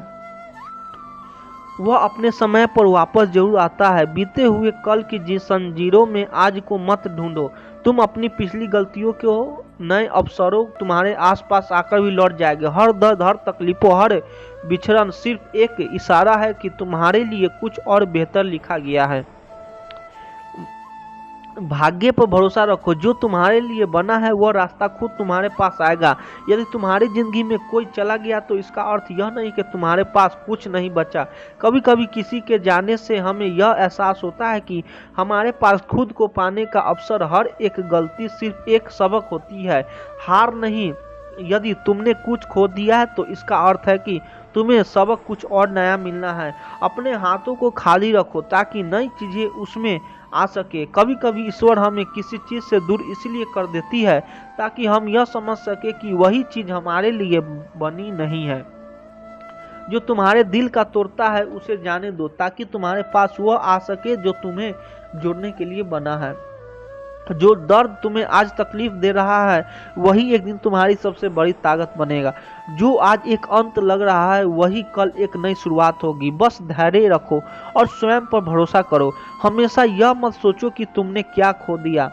वह अपने समय पर वापस जरूर आता है। बीते हुए कल की जंजीरों में आज को मत ढूंढो। तुम अपनी पिछली गलतियों को नए अवसरों तुम्हारे आसपास आकर भी लौट जाएंगे। हर दर्द, हर तकलीफों, हर बिछड़न सिर्फ एक इशारा है कि तुम्हारे लिए कुछ और बेहतर लिखा गया है। भाग्य पर भरोसा रखो, जो तुम्हारे लिए बना है वह रास्ता खुद तुम्हारे पास आएगा। यदि तुम्हारी जिंदगी में कोई चला गया तो इसका अर्थ यह नहीं कि तुम्हारे पास कुछ नहीं बचा। कभी कभी किसी के जाने से हमें यह एहसास होता है कि हमारे पास खुद को पाने का अवसर। हर एक गलती सिर्फ एक सबक होती है, हार नहीं। यदि तुमने कुछ खो दिया है तो इसका अर्थ है कि तुम्हें सबक कुछ और नया मिलना है। अपने हाथों को खाली रखो ताकि नई चीजें उसमें आ सके। कभी कभी ईश्वर हमें किसी चीज से दूर इसलिए कर देती है ताकि हम यह समझ सके कि वही चीज हमारे लिए बनी नहीं है। जो तुम्हारे दिल का तोड़ता है उसे जाने दो ताकि तुम्हारे पास वह आ सके जो तुम्हें जोड़ने के लिए बना है। जो दर्द तुम्हें आज तकलीफ दे रहा है वही एक दिन तुम्हारी सबसे बड़ी ताकत बनेगा। जो आज एक अंत लग रहा है वही कल एक नई शुरुआत होगी। बस धैर्य रखो और स्वयं पर भरोसा करो। हमेशा यह मत सोचो कि तुमने क्या खो दिया,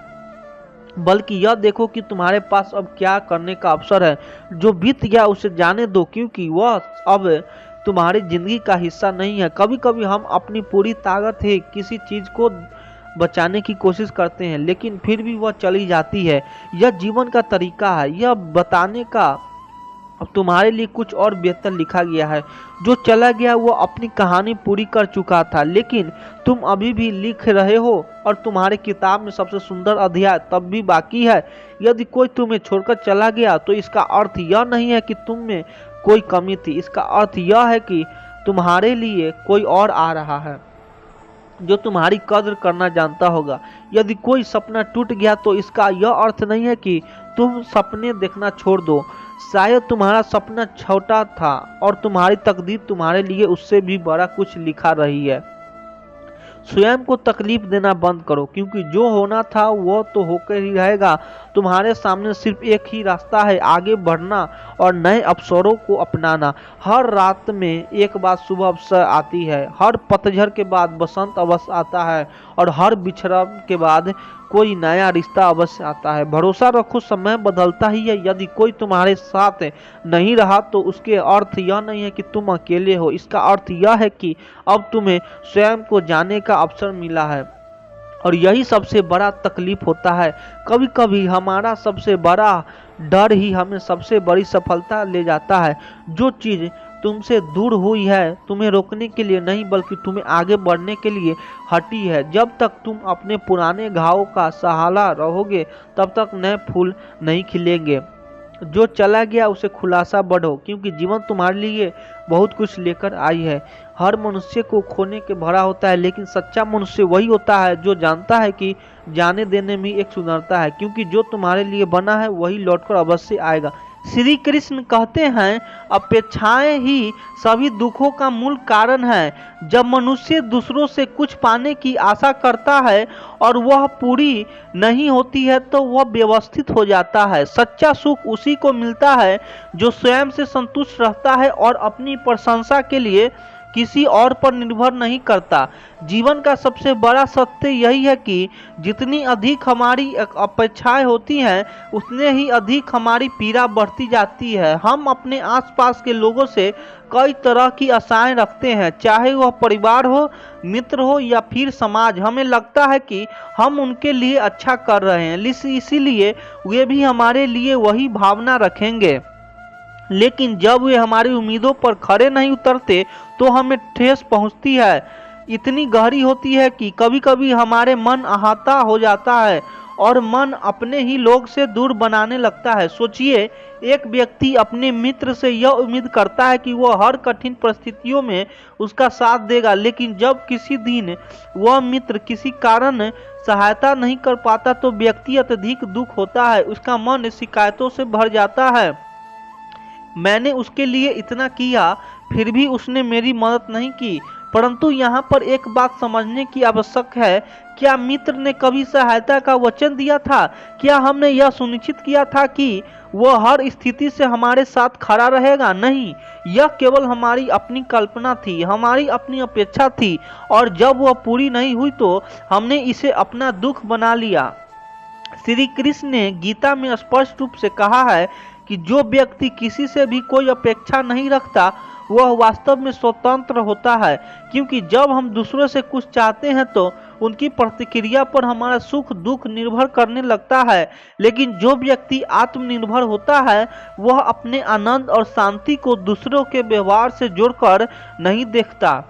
बल्कि यह देखो कि तुम्हारे पास अब क्या करने का अवसर है। जो बीत गया उसे जाने दो, क्योंकि वह अब तुम्हारी जिंदगी का हिस्सा नहीं है। कभी कभी हम अपनी पूरी ताकत है किसी चीज को बचाने की कोशिश करते हैं लेकिन फिर भी वह चली जाती है। यह जीवन का तरीका है, यह बताने का अब तुम्हारे लिए कुछ और बेहतर लिखा गया है। जो चला गया वो अपनी कहानी पूरी कर चुका था, लेकिन तुम अभी भी लिख रहे हो और तुम्हारे किताब में सबसे सुंदर अध्याय तब भी बाकी है। यदि कोई तुम्हें छोड़कर चला गया तो इसका अर्थ यह नहीं है कि तुम में कोई कमी थी, इसका अर्थ यह है कि तुम्हारे लिए कोई और आ रहा है जो तुम्हारी कद्र करना जानता होगा। यदि कोई सपना टूट गया तो इसका यह अर्थ नहीं है कि तुम सपने देखना छोड़ दो। शायद तुम्हारा सपना छोटा था और तुम्हारी तकदीर तुम्हारे लिए उससे भी बड़ा कुछ लिखा रही है। स्वयं को तकलीफ देना बंद करो, क्योंकि जो होना था वो तो होकर ही रहेगा। तुम्हारे सामने सिर्फ एक ही रास्ता है, आगे बढ़ना और नए अवसरों को अपनाना। हर रात में एक बार सुबह अवसर आती है, हर पतझड़ के बाद बसंत अवश्य आता है और हर बिछड़न के बाद कोई नया रिश्ता अवश्य आता है। भरोसा रखो, समय बदलता ही है। यदि कोई तुम्हारे साथ नहीं रहा तो उसके अर्थ यह नहीं है कि तुम अकेले हो, इसका अर्थ यह है कि अब तुम्हें स्वयं को जानने का अवसर मिला है और यही सबसे बड़ा तकलीफ होता है। कभी कभी हमारा सबसे बड़ा डर ही हमें सबसे बड़ी सफलता ले जाता है। जो चीज तुमसे दूर हुई है, तुम्हें रोकने के लिए नहीं बल्कि तुम्हें आगे बढ़ने के लिए हटी है। जब तक तुम अपने पुराने घावों का सहारा रहोगे तब तक नए फूल नहीं खिलेंगे। जो चला गया उसे खुलासा बढ़ो, क्योंकि जीवन तुम्हारे लिए बहुत कुछ लेकर आई है। हर मनुष्य को खोने के भरा होता है, लेकिन सच्चा मनुष्य वही होता है जो जानता है कि जाने देने में एक सुंदरता है, क्योंकि जो तुम्हारे लिए बना है वही लौटकर अवश्य आएगा। श्री कृष्ण कहते हैं, अपेक्षाएं ही सभी दुखों का मूल कारण है। जब मनुष्य दूसरों से कुछ पाने की आशा करता है और वह पूरी नहीं होती है तो वह व्यवस्थित हो जाता है। सच्चा सुख उसी को मिलता है जो स्वयं से संतुष्ट रहता है और अपनी प्रशंसा के लिए किसी और पर निर्भर नहीं करता। जीवन का सबसे बड़ा सत्य यही है कि जितनी अधिक हमारी अपेक्षाएं होती हैं उतने ही अधिक हमारी पीड़ा बढ़ती जाती है। हम अपने आसपास के लोगों से कई तरह की आशाएं रखते हैं, चाहे वह परिवार हो, मित्र हो या फिर समाज। हमें लगता है कि हम उनके लिए अच्छा कर रहे हैं, इसीलिए वे भी हमारे लिए वही भावना रखेंगे। लेकिन जब वे हमारी उम्मीदों पर खरे नहीं उतरते तो हमें ठेस पहुंचती है, इतनी गहरी होती है कि कभी कभी हमारे मन आहता हो जाता है और मन अपने ही लोग से दूर बनाने लगता है। सोचिए, एक व्यक्ति अपने मित्र से यह उम्मीद करता है कि वह हर कठिन परिस्थितियों में उसका साथ देगा, लेकिन जब किसी दिन वह मित्र किसी कारण सहायता नहीं कर पाता तो व्यक्ति अत्यधिक दुख होता है, उसका मन शिकायतों से भर जाता है। मैंने उसके लिए इतना किया फिर भी उसने मेरी मदद नहीं की। परंतु यहाँ पर एक बात समझने की आवश्यक है, क्या मित्र ने कभी सहायता का वचन दिया था? क्या हमने यह सुनिश्चित किया था कि वह हर स्थिति से हमारे साथ खड़ा रहेगा? नहीं, यह केवल हमारी अपनी कल्पना थी, हमारी अपनी अपेक्षा थी, और जब वह पूरी नहीं हुई तो हमने इसे अपना दुख बना लिया। श्री कृष्ण ने गीता में स्पष्ट रूप से कहा है कि जो व्यक्ति किसी से भी कोई अपेक्षा नहीं रखता वह वास्तव में स्वतंत्र होता है, क्योंकि जब हम दूसरों से कुछ चाहते हैं तो उनकी प्रतिक्रिया पर हमारा सुख दुख निर्भर करने लगता है। लेकिन जो व्यक्ति आत्मनिर्भर होता है वह अपने आनंद और शांति को दूसरों के व्यवहार से जोड़कर नहीं देखता।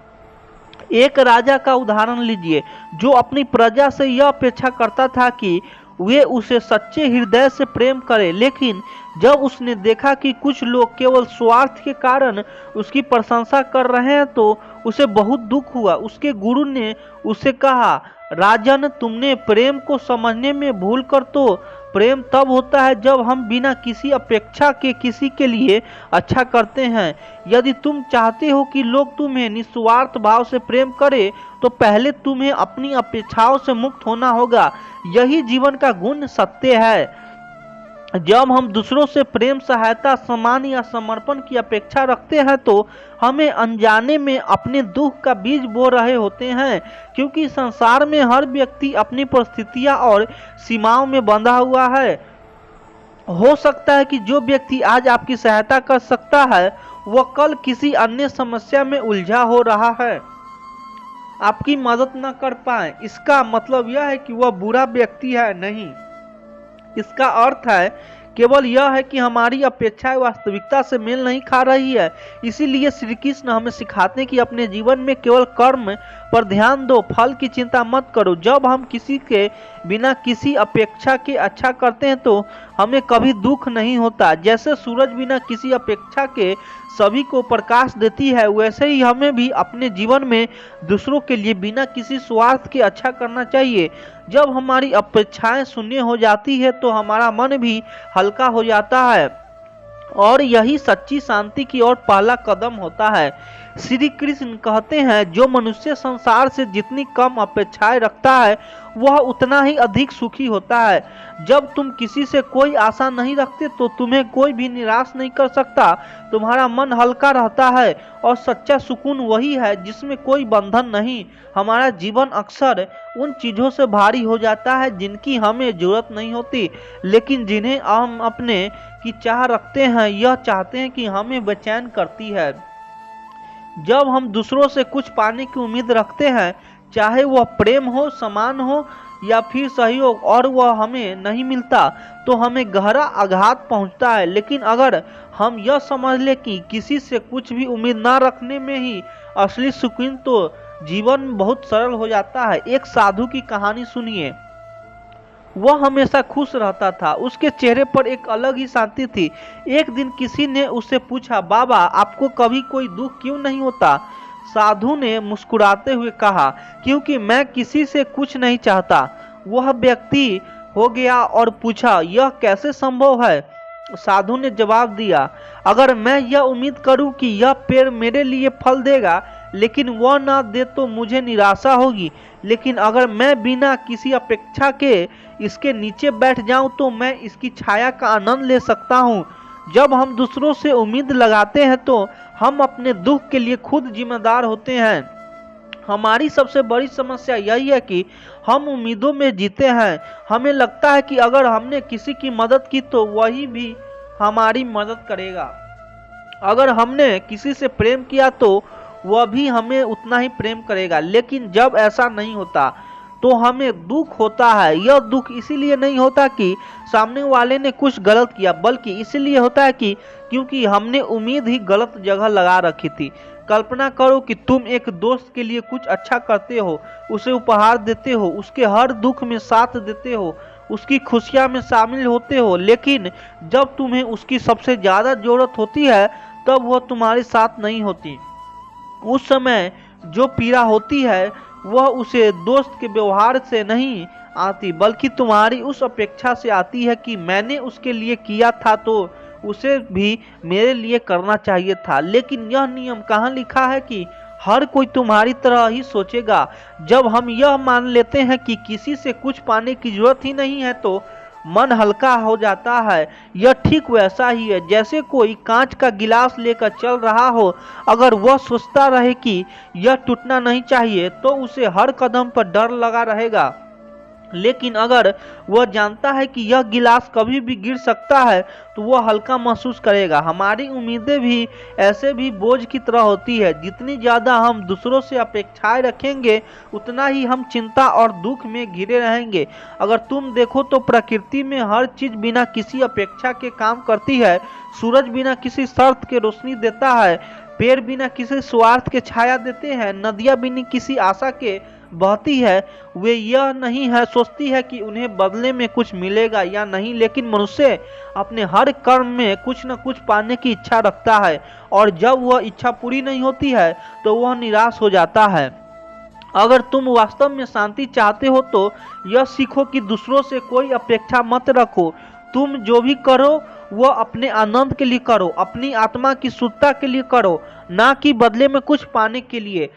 एक राजा का उदाहरण लीजिए जो अपनी प्रजा से यह अपेक्षा करता था कि वे उसे सच्चे हृदय से प्रेम करें, लेकिन जब उसने देखा कि कुछ लोग केवल स्वार्थ के कारण उसकी प्रशंसा कर रहे हैं तो उसे बहुत दुख हुआ। उसके गुरु ने उसे कहा, राजन, तुमने प्रेम को समझने में भूल कर तो प्रेम तब होता है जब हम बिना किसी अपेक्षा के किसी के लिए अच्छा करते हैं। यदि तुम चाहते हो कि लोग तुम्हें निस्वार्थ भाव से प्रेम करें तो पहले तुम्हें अपनी अपेक्षाओं से मुक्त होना होगा। यही जीवन का गुण सत्य है। जब हम दूसरों से प्रेम, सहायता, सम्मान या समर्पण की अपेक्षा रखते हैं तो हमें अनजाने में अपने दुख का बीज बो रहे होते हैं, क्योंकि संसार में हर व्यक्ति अपनी परिस्थितियां और सीमाओं में बंधा हुआ है। हो सकता है कि जो व्यक्ति आज आपकी सहायता कर सकता है वह कल किसी अन्य समस्या में उलझा हो रहा है, आपकी मदद न कर पाए। इसका मतलब यह है कि वह बुरा व्यक्ति है? नहीं, इसका अर्थ है केवल यह है कि हमारी अपेक्षाएं वास्तविकता से मेल नहीं खा रही है। इसीलिए श्री कृष्ण हमें सिखाते हैं कि अपने जीवन में केवल कर्म पर ध्यान दो, फल की चिंता मत करो। जब हम किसी के बिना किसी अपेक्षा के अच्छा करते हैं तो हमें कभी दुख नहीं होता। जैसे सूरज बिना किसी अपेक्षा के सभी को प्रकाश देती है, वैसे ही हमें भी अपने जीवन में दूसरों के लिए बिना किसी स्वार्थ के अच्छा करना चाहिए। जब हमारी अपेक्षाएं शून्य हो जाती है तो हमारा मन भी हल्का हो जाता है और यही सच्ची शांति की ओर पहला कदम होता है। श्री कृष्ण कहते हैं, जो मनुष्य संसार से जितनी कम अपेक्षाएं रखता है वह उतना ही अधिक सुखी होता है। जब तुम किसी से कोई आशा नहीं रखते तो तुम्हें कोई भी निराश नहीं कर सकता, तुम्हारा मन हल्का रहता है और सच्चा सुकून वही है जिसमें कोई बंधन नहीं। हमारा जीवन अक्सर उन चीजों से भारी हो जाता है जिनकी हमें जरूरत नहीं होती, लेकिन जिन्हें हम अपने की चाह रखते हैं, यह चाहते हैं कि हमें बेचैन करती है। जब हम दूसरों से कुछ पाने की उम्मीद रखते हैं, चाहे वह प्रेम हो, सम्मान हो या फिर सहयोग और वह हमें नहीं मिलता तो हमें गहरा आघात पहुंचता है। लेकिन अगर हम यह समझ ले कि किसी से कुछ भी उम्मीद न रखने में ही असली सुकून, तो जीवन बहुत सरल हो जाता है। एक साधु की कहानी सुनिए। वह हमेशा खुश रहता था, उसके चेहरे पर एक अलग ही शांति थी। एक दिन किसी ने उससे पूछा, बाबा आपको कभी कोई दुख क्यों नहीं होता? साधु ने मुस्कुराते हुए कहा, क्योंकि मैं किसी से कुछ नहीं चाहता। वह व्यक्ति हो गया और पूछा, यह कैसे संभव है? साधु ने जवाब दिया, अगर मैं यह उम्मीद करूं कि यह पेड़ मेरे लिए फल देगा लेकिन वह ना दे तो मुझे निराशा होगी। लेकिन अगर मैं बिना किसी अपेक्षा के इसके नीचे बैठ जाऊं तो मैं इसकी छाया का आनंद ले सकता हूं। जब हम दूसरों से उम्मीद लगाते हैं तो हम अपने दुख के लिए खुद जिम्मेदार होते हैं। हमारी सबसे बड़ी समस्या यही है कि हम उम्मीदों में जीते हैं। हमें लगता है कि अगर हमने किसी की मदद की तो वही भी हमारी मदद करेगा। अगर हमने किसी से प्रेम किया तो वह भी हमें उतना ही प्रेम करेगा। लेकिन जब ऐसा नहीं होता तो हमें दुख होता है। यह दुख इसीलिए नहीं होता कि सामने वाले ने कुछ गलत किया, बल्कि इसीलिए होता है कि क्योंकि हमने उम्मीद ही गलत जगह लगा रखी थी। कल्पना करो कि तुम एक दोस्त के लिए कुछ अच्छा करते हो, उसे उपहार देते हो, उसके हर दुख में साथ देते हो, उसकी खुशियां में शामिल होते हो। लेकिन जब तुम्हें उसकी सबसे ज्यादा जरूरत होती है तब वह तुम्हारे साथ नहीं होती। उस समय जो पीड़ा होती है वह उसे दोस्त के व्यवहार से नहीं आती, बल्कि तुम्हारी उस अपेक्षा से आती है कि मैंने उसके लिए किया था तो उसे भी मेरे लिए करना चाहिए था। लेकिन यह नियम कहाँ लिखा है कि हर कोई तुम्हारी तरह ही सोचेगा? जब हम यह मान लेते हैं कि किसी से कुछ पाने की जरूरत ही नहीं है तो मन हल्का हो जाता है। यह ठीक वैसा ही है जैसे कोई कांच का गिलास लेकर चल रहा हो। अगर वह सोचता रहे कि यह टूटना नहीं चाहिए तो उसे हर कदम पर डर लगा रहेगा। लेकिन अगर वह जानता है कि यह गिलास कभी भी गिर सकता है तो वह हल्का महसूस करेगा। हमारी उम्मीदें भी ऐसे भी बोझ की तरह होती है। जितनी ज्यादा हम दूसरों से अपेक्षाएं रखेंगे उतना ही हम चिंता और दुख में घिरे रहेंगे। अगर तुम देखो तो प्रकृति में हर चीज बिना किसी अपेक्षा के काम करती है। सूरज बिना किसी शर्त के रोशनी देता है, पेड़ बिना किसी स्वार्थ के छाया देते हैं, नदियां बिना किसी आशा के बहती है। वे यह नहीं है सोचती है कि उन्हें बदले में कुछ मिलेगा या नहीं। लेकिन मनुष्य अपने हर कर्म में कुछ न कुछ पाने की इच्छा रखता है और जब वह इच्छा पूरी नहीं होती है तो वह निराश हो जाता है। अगर तुम वास्तव में शांति चाहते हो तो यह सीखो कि दूसरों से कोई अपेक्षा मत रखो। तुम जो भी करो वह अपने आनंद के लिए करो, अपनी आत्मा की शुद्धता के लिए करो, ना कि बदले में कुछ पाने के लिए।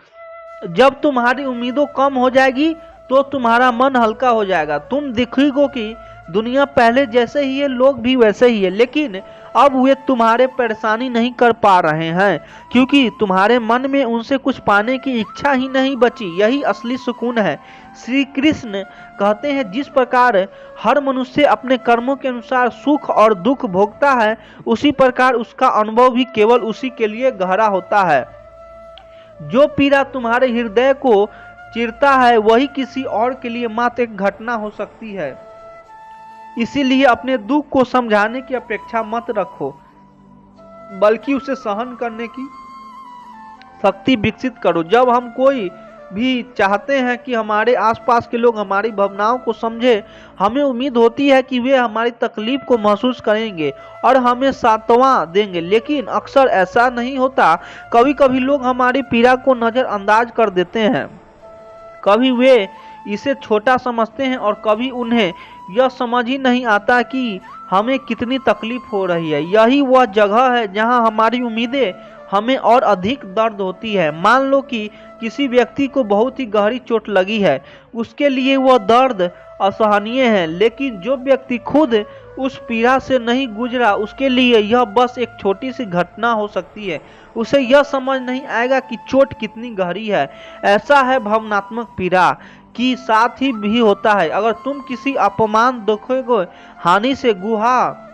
जब तुम्हारी उम्मीदों कम हो जाएगी तो तुम्हारा मन हल्का हो जाएगा। तुम देखोगे कि दुनिया पहले जैसे ही है, लोग भी वैसे ही है, लेकिन अब वे तुम्हारे परेशानी नहीं कर पा रहे हैं क्योंकि तुम्हारे मन में उनसे कुछ पाने की इच्छा ही नहीं बची। यही असली सुकून है। श्री कृष्ण कहते हैं, जिस प्रकार हर मनुष्य अपने कर्मों के अनुसार सुख और दुख भोगता है, उसी प्रकार उसका अनुभव भी केवल उसी के लिए गहरा होता है। जो पीड़ा तुम्हारे हृदय को चिरता है वही किसी और के लिए मात्र एक घटना हो सकती है। इसीलिए अपने दुख को समझाने की अपेक्षा मत रखो, बल्कि उसे सहन करने की शक्ति विकसित करो। जब हम कोई भी चाहते हैं कि हमारे आसपास के लोग हमारी भावनाओं को समझे, हमें उम्मीद होती है कि वे हमारी तकलीफ को महसूस करेंगे और हमें सांत्वना देंगे। लेकिन अक्सर ऐसा नहीं होता। कभी कभी लोग हमारी पीड़ा को नजरअंदाज कर देते हैं, कभी वे इसे छोटा समझते हैं और कभी उन्हें यह समझ ही नहीं आता कि हमें कितनी तकलीफ हो रही है। यही वह जगह है जहां हमारी उम्मीदें हमें और अधिक दर्द होती है। मान लो कि किसी व्यक्ति को बहुत ही गहरी चोट लगी है, उसके लिए वह दर्द असहनीय है। लेकिन जो व्यक्ति खुद उस पीड़ा से नहीं गुजरा, उसके लिए यह बस एक छोटी सी घटना हो सकती है। उसे यह समझ नहीं आएगा कि चोट कितनी गहरी है। ऐसा है भावनात्मक पीड़ा की साथ ही भी होता है। अगर तुम किसी अपमान, दुख को हानि से गुहा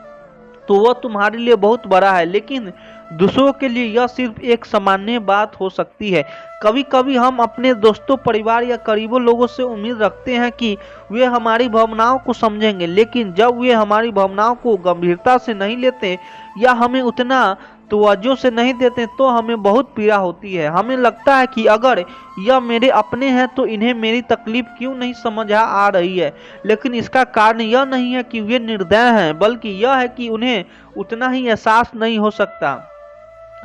तो वह तुम्हारे लिए बहुत बड़ा है, लेकिन दूसरों के लिए यह सिर्फ एक सामान्य बात हो सकती है। कभी कभी हम अपने दोस्तों, परिवार या करीबी लोगों से उम्मीद रखते हैं कि वे हमारी भावनाओं को समझेंगे, लेकिन जब वे हमारी भावनाओं को गंभीरता से नहीं लेते या हमें उतना तवज्जो से नहीं देते तो हमें बहुत पीड़ा होती है। हमें लगता है कि अगर यह मेरे अपने हैं तो इन्हें मेरी तकलीफ क्यों नहीं समझ आ रही है। लेकिन इसका कारण यह नहीं है कि वे निर्दय हैं, बल्कि यह है कि उन्हें उतना ही एहसास नहीं हो सकता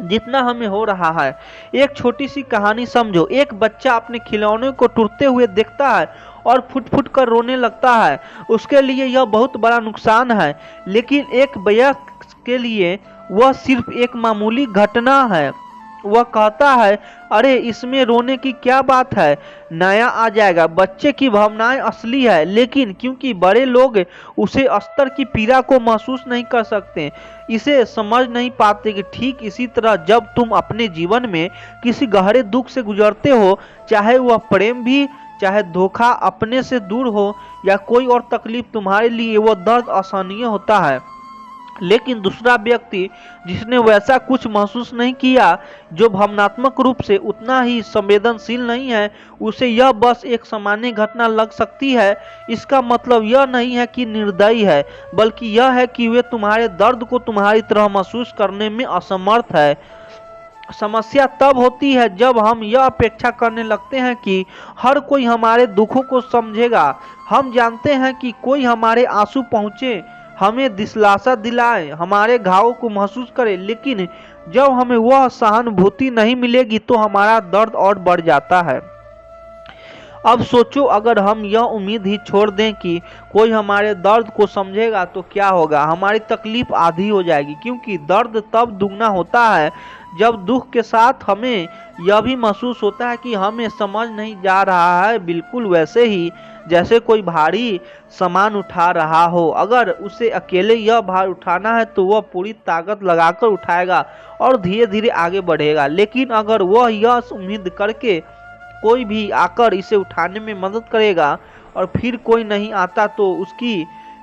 जितना हमें हो रहा है। एक छोटी सी कहानी समझो। एक बच्चा अपने खिलौने को टूटते हुए देखता है और फुट फुट कर रोने लगता है। उसके लिए यह बहुत बड़ा नुकसान है, लेकिन एक वयस्क के लिए वह सिर्फ एक मामूली घटना है। वह कहता है, अरे इसमें रोने की क्या बात है, नया आ जाएगा। बच्चे की भावनाएं असली है, लेकिन क्योंकि बड़े लोग उसे स्तर की पीड़ा को महसूस नहीं कर सकते, इसे समझ नहीं पाते कि ठीक इसी तरह जब तुम अपने जीवन में किसी गहरे दुख से गुजरते हो, चाहे वह प्रेम भी, चाहे धोखा, अपने से दूर हो या कोई और तकलीफ, तुम्हारे लिए वह दर्द असहनीय होता है। लेकिन दूसरा व्यक्ति जिसने वैसा कुछ महसूस नहीं किया, जो भावनात्मक रूप से उतना ही संवेदनशील नहीं है, उसे यह बस एक सामान्य घटना लग सकती है। इसका मतलब यह नहीं है कि निर्दयी है, बल्कि यह है कि वे तुम्हारे दर्द को तुम्हारी तरह महसूस करने में असमर्थ है। समस्या तब होती है जब हम यह अपेक्षा करने लगते हैं कि हर कोई हमारे दुखों को समझेगा। हम जानते हैं कि कोई हमारे आंसू पहुंचे, हमें दिलासा दिलाए, हमारे घावों को महसूस करे, लेकिन जब हमें वह सहानुभूति नहीं मिलेगी तो हमारा दर्द और बढ़ जाता है। अब सोचो, अगर हम यह उम्मीद ही छोड़ दें कि कोई हमारे दर्द को समझेगा तो क्या होगा। हमारी तकलीफ आधी हो जाएगी, क्योंकि दर्द तब दुगना होता है जब दुख के साथ हमें यह भी महसूस होता है कि हमें समझ नहीं जा रहा है। बिल्कुल वैसे ही जैसे कोई भारी सामान उठा रहा हो। अगर उसे अकेले यह भार उठाना है तो वह पूरी ताकत लगाकर उठाएगा और धीरे धीरे आगे बढ़ेगा। लेकिन अगर वह यह उम्मीद करके कोई भी आकर इसे उठाने में मदद करेगा और फिर कोई नहीं आता तो उसकी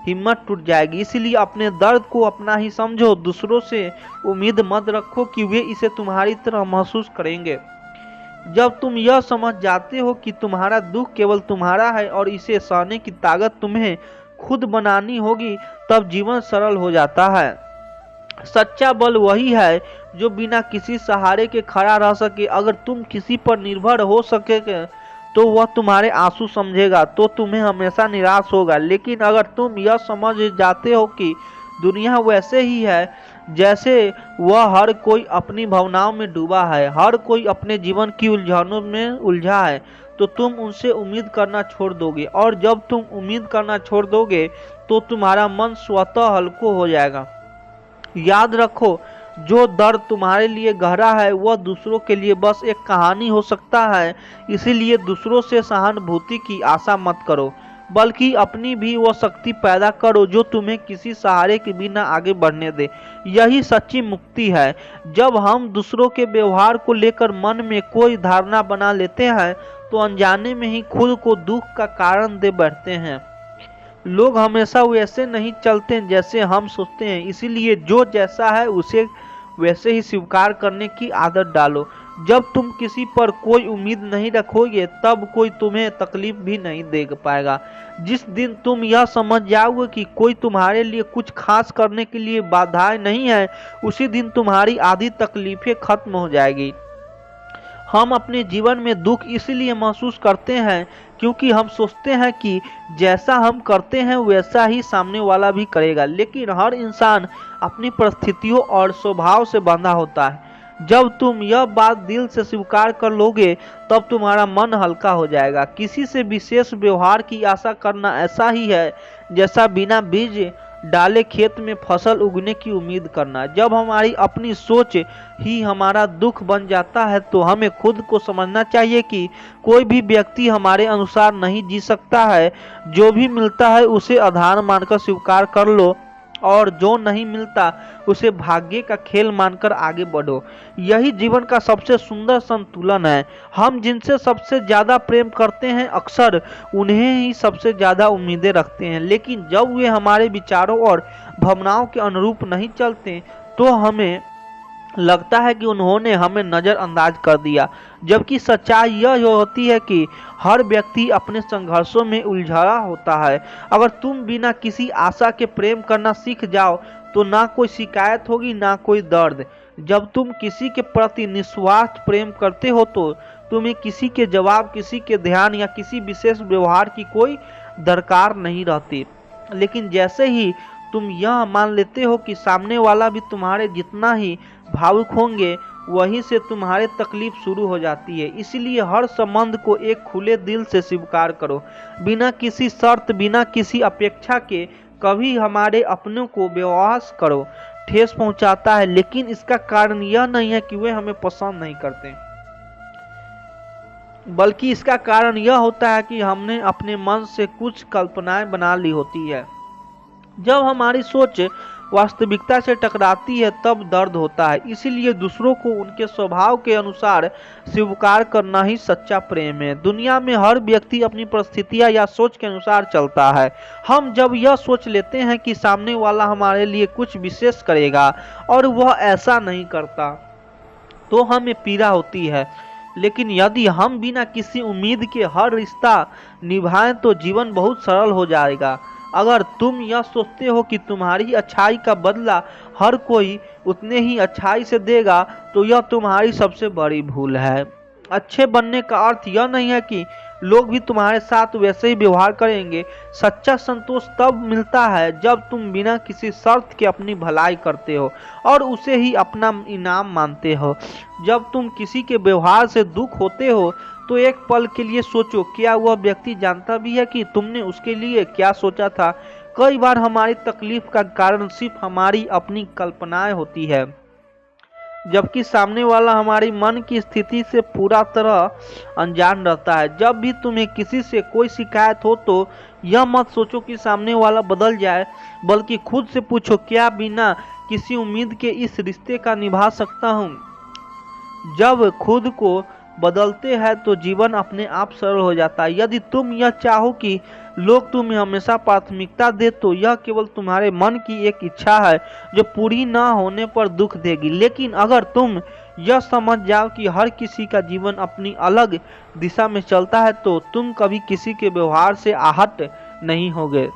हिम्मत टूट जाएगी। इसलिए अपने दर्द को अपना ही समझो, दूसरों से उम्मीद मत रखो कि वे इसे तुम्हारी तरह महसूस करेंगे। जब तुम यह समझ जाते हो कि तुम्हारा दुख केवल तुम्हारा है और इसे सहने की ताकत तुम्हें खुद बनानी होगी, तब जीवन सरल हो जाता है। सच्चा बल वही है जो बिना किसी सहारे के खड़ा रह सके। अगर तुम किसी पर निर्भर हो सके तो वह तुम्हारे आंसू समझेगा तो तुम्हें हमेशा निराश होगा। लेकिन अगर तुम यह समझ जाते हो कि दुनिया वैसे ही है जैसे वह, हर कोई अपनी भावनाओं में डूबा है, हर कोई अपने जीवन की उलझनों में उलझा है, तो तुम उनसे उम्मीद करना छोड़ दोगे। और जब तुम उम्मीद करना छोड़ दोगे तो तुम्हारा मन स्वतः हल्का हो जाएगा। याद रखो, जो दर्द तुम्हारे लिए गहरा है वह दूसरों के लिए बस एक कहानी हो सकता है। इसीलिए दूसरों से सहानुभूति की आशा मत करो, बल्कि अपनी भी वो शक्ति पैदा करो जो तुम्हें किसी सहारे के बिना आगे बढ़ने दे। यही सच्ची मुक्ति है। जब हम दूसरों के व्यवहार को लेकर मन में कोई धारणा बना लेते हैं तो अनजाने में ही खुद को दुख का कारण दे बैठते हैं। लोग हमेशा वैसे नहीं चलते जैसे हम सोचते हैं, इसीलिए जो जैसा है उसे वैसे ही स्वीकार करने की आदत डालो। जब तुम किसी पर कोई उम्मीद नहीं रखोगे तब कोई तुम्हें तकलीफ भी नहीं दे पाएगा। जिस दिन तुम यह समझ जाओगे कि कोई तुम्हारे लिए कुछ खास करने के लिए बाधाएं नहीं है, उसी दिन तुम्हारी आधी तकलीफें खत्म हो जाएगी। हम अपने जीवन में दुख इसलिए महसूस करते हैं क्योंकि हम सोचते हैं कि जैसा हम करते हैं वैसा ही सामने वाला भी करेगा। लेकिन हर इंसान अपनी परिस्थितियों और स्वभाव से बंधा होता है। जब तुम यह बात दिल से स्वीकार कर लोगे तब तुम्हारा मन हल्का हो जाएगा। किसी से विशेष व्यवहार की आशा करना ऐसा ही है जैसा बिना बीज डाले खेत में फसल उगने की उम्मीद करना। जब हमारी अपनी सोच ही हमारा दुख बन जाता है तो हमें खुद को समझना चाहिए कि कोई भी व्यक्ति हमारे अनुसार नहीं जी सकता है। जो भी मिलता है उसे आधार मानकर स्वीकार कर लो और जो नहीं मिलता उसे भाग्य का खेल मानकर आगे बढ़ो। यही जीवन का सबसे सुंदर संतुलन है। हम जिनसे सबसे ज्यादा प्रेम करते हैं अक्सर उन्हें ही सबसे ज्यादा उम्मीदें रखते हैं, लेकिन जब वे हमारे विचारों और भावनाओं के अनुरूप नहीं चलते तो हमें लगता है कि उन्होंने हमें नज़रअंदाज कर दिया, जबकि सच्चाई यह होती है कि हर व्यक्ति अपने संघर्षों में उलझा होता है। अगर तुम बिना किसी आशा के प्रेम करना सीख जाओ तो ना कोई शिकायत होगी ना कोई दर्द। जब तुम किसी के प्रति निस्वार्थ प्रेम करते हो तो तुम्हें किसी के जवाब, किसी के ध्यान या किसी विशेष व्यवहार की कोई दरकार नहीं रहती। लेकिन जैसे ही तुम यह मान लेते हो कि सामने वाला भी तुम्हारे जितना ही भावुक होंगे, वहीं से तुम्हारे तकलीफ शुरू हो जाती है। इसलिए हर संबंध को एक खुले दिल से स्वीकार करो, बिना किसी शर्त, बिना किसी अपेक्षा के। कभी हमारे अपनों को व्यवहार करो ठेस पहुंचाता है, लेकिन इसका कारण यह नहीं है कि वे हमें पसंद नहीं करते, बल्कि इसका कारण यह होता है कि हमने अपने मन से कुछ कल्पनाएं बना ली होती है। जब हमारी सोच वास्तविकता से टकराती है तब दर्द होता है। इसीलिए दूसरों को उनके स्वभाव के अनुसार स्वीकार करना ही सच्चा प्रेम है। दुनिया में हर व्यक्ति अपनी परिस्थितियां या सोच के अनुसार चलता है। हम जब यह सोच लेते हैं कि सामने वाला हमारे लिए कुछ विशेष करेगा और वह ऐसा नहीं करता, तो हमें पीड़ा होती है। लेकिन यदि हम बिना किसी उम्मीद के हर रिश्ता निभाएं तो जीवन बहुत सरल हो जाएगा। अगर तुम यह सोचते हो कि तुम्हारी अच्छाई का बदला हर कोई उतने ही अच्छाई से देगा, तो यह तुम्हारी सबसे बड़ी भूल है। अच्छे बनने का अर्थ यह नहीं है कि लोग भी तुम्हारे साथ वैसे ही व्यवहार करेंगे। सच्चा संतोष तब मिलता है जब तुम बिना किसी शर्त के अपनी भलाई करते हो और उसे ही अपना इनाम मानते हो। जब तुम किसी के व्यवहार से दुख होते हो तो एक पल के लिए सोचो, क्या वह व्यक्ति जानता भी है कि तुमने उसके लिए क्या सोचा था? कई बार हमारी तकलीफ का कारण सिर्फ हमारी अपनी कल्पनाएं होती है, जबकि सामने वाला हमारी मन की स्थिति से पूरा तरह अनजान रहता है। जब भी तुम्हें किसी से कोई शिकायत हो तो यह मत सोचो कि सामने वाला बदल जाए, बल्कि खुद से पूछो, क्या बिना किसी उम्मीद के इस रिश्ते का निभा सकता हूँ? जब खुद को बदलते हैं तो जीवन अपने आप सरल हो जाता है। यदि तुम यह चाहो कि लोग तुम्हें हमेशा प्राथमिकता दे तो यह केवल तुम्हारे मन की एक इच्छा है जो पूरी न होने पर दुख देगी। लेकिन अगर तुम यह समझ जाओ कि हर किसी का जीवन अपनी अलग दिशा में चलता है तो तुम कभी किसी के व्यवहार से आहत नहीं होगे।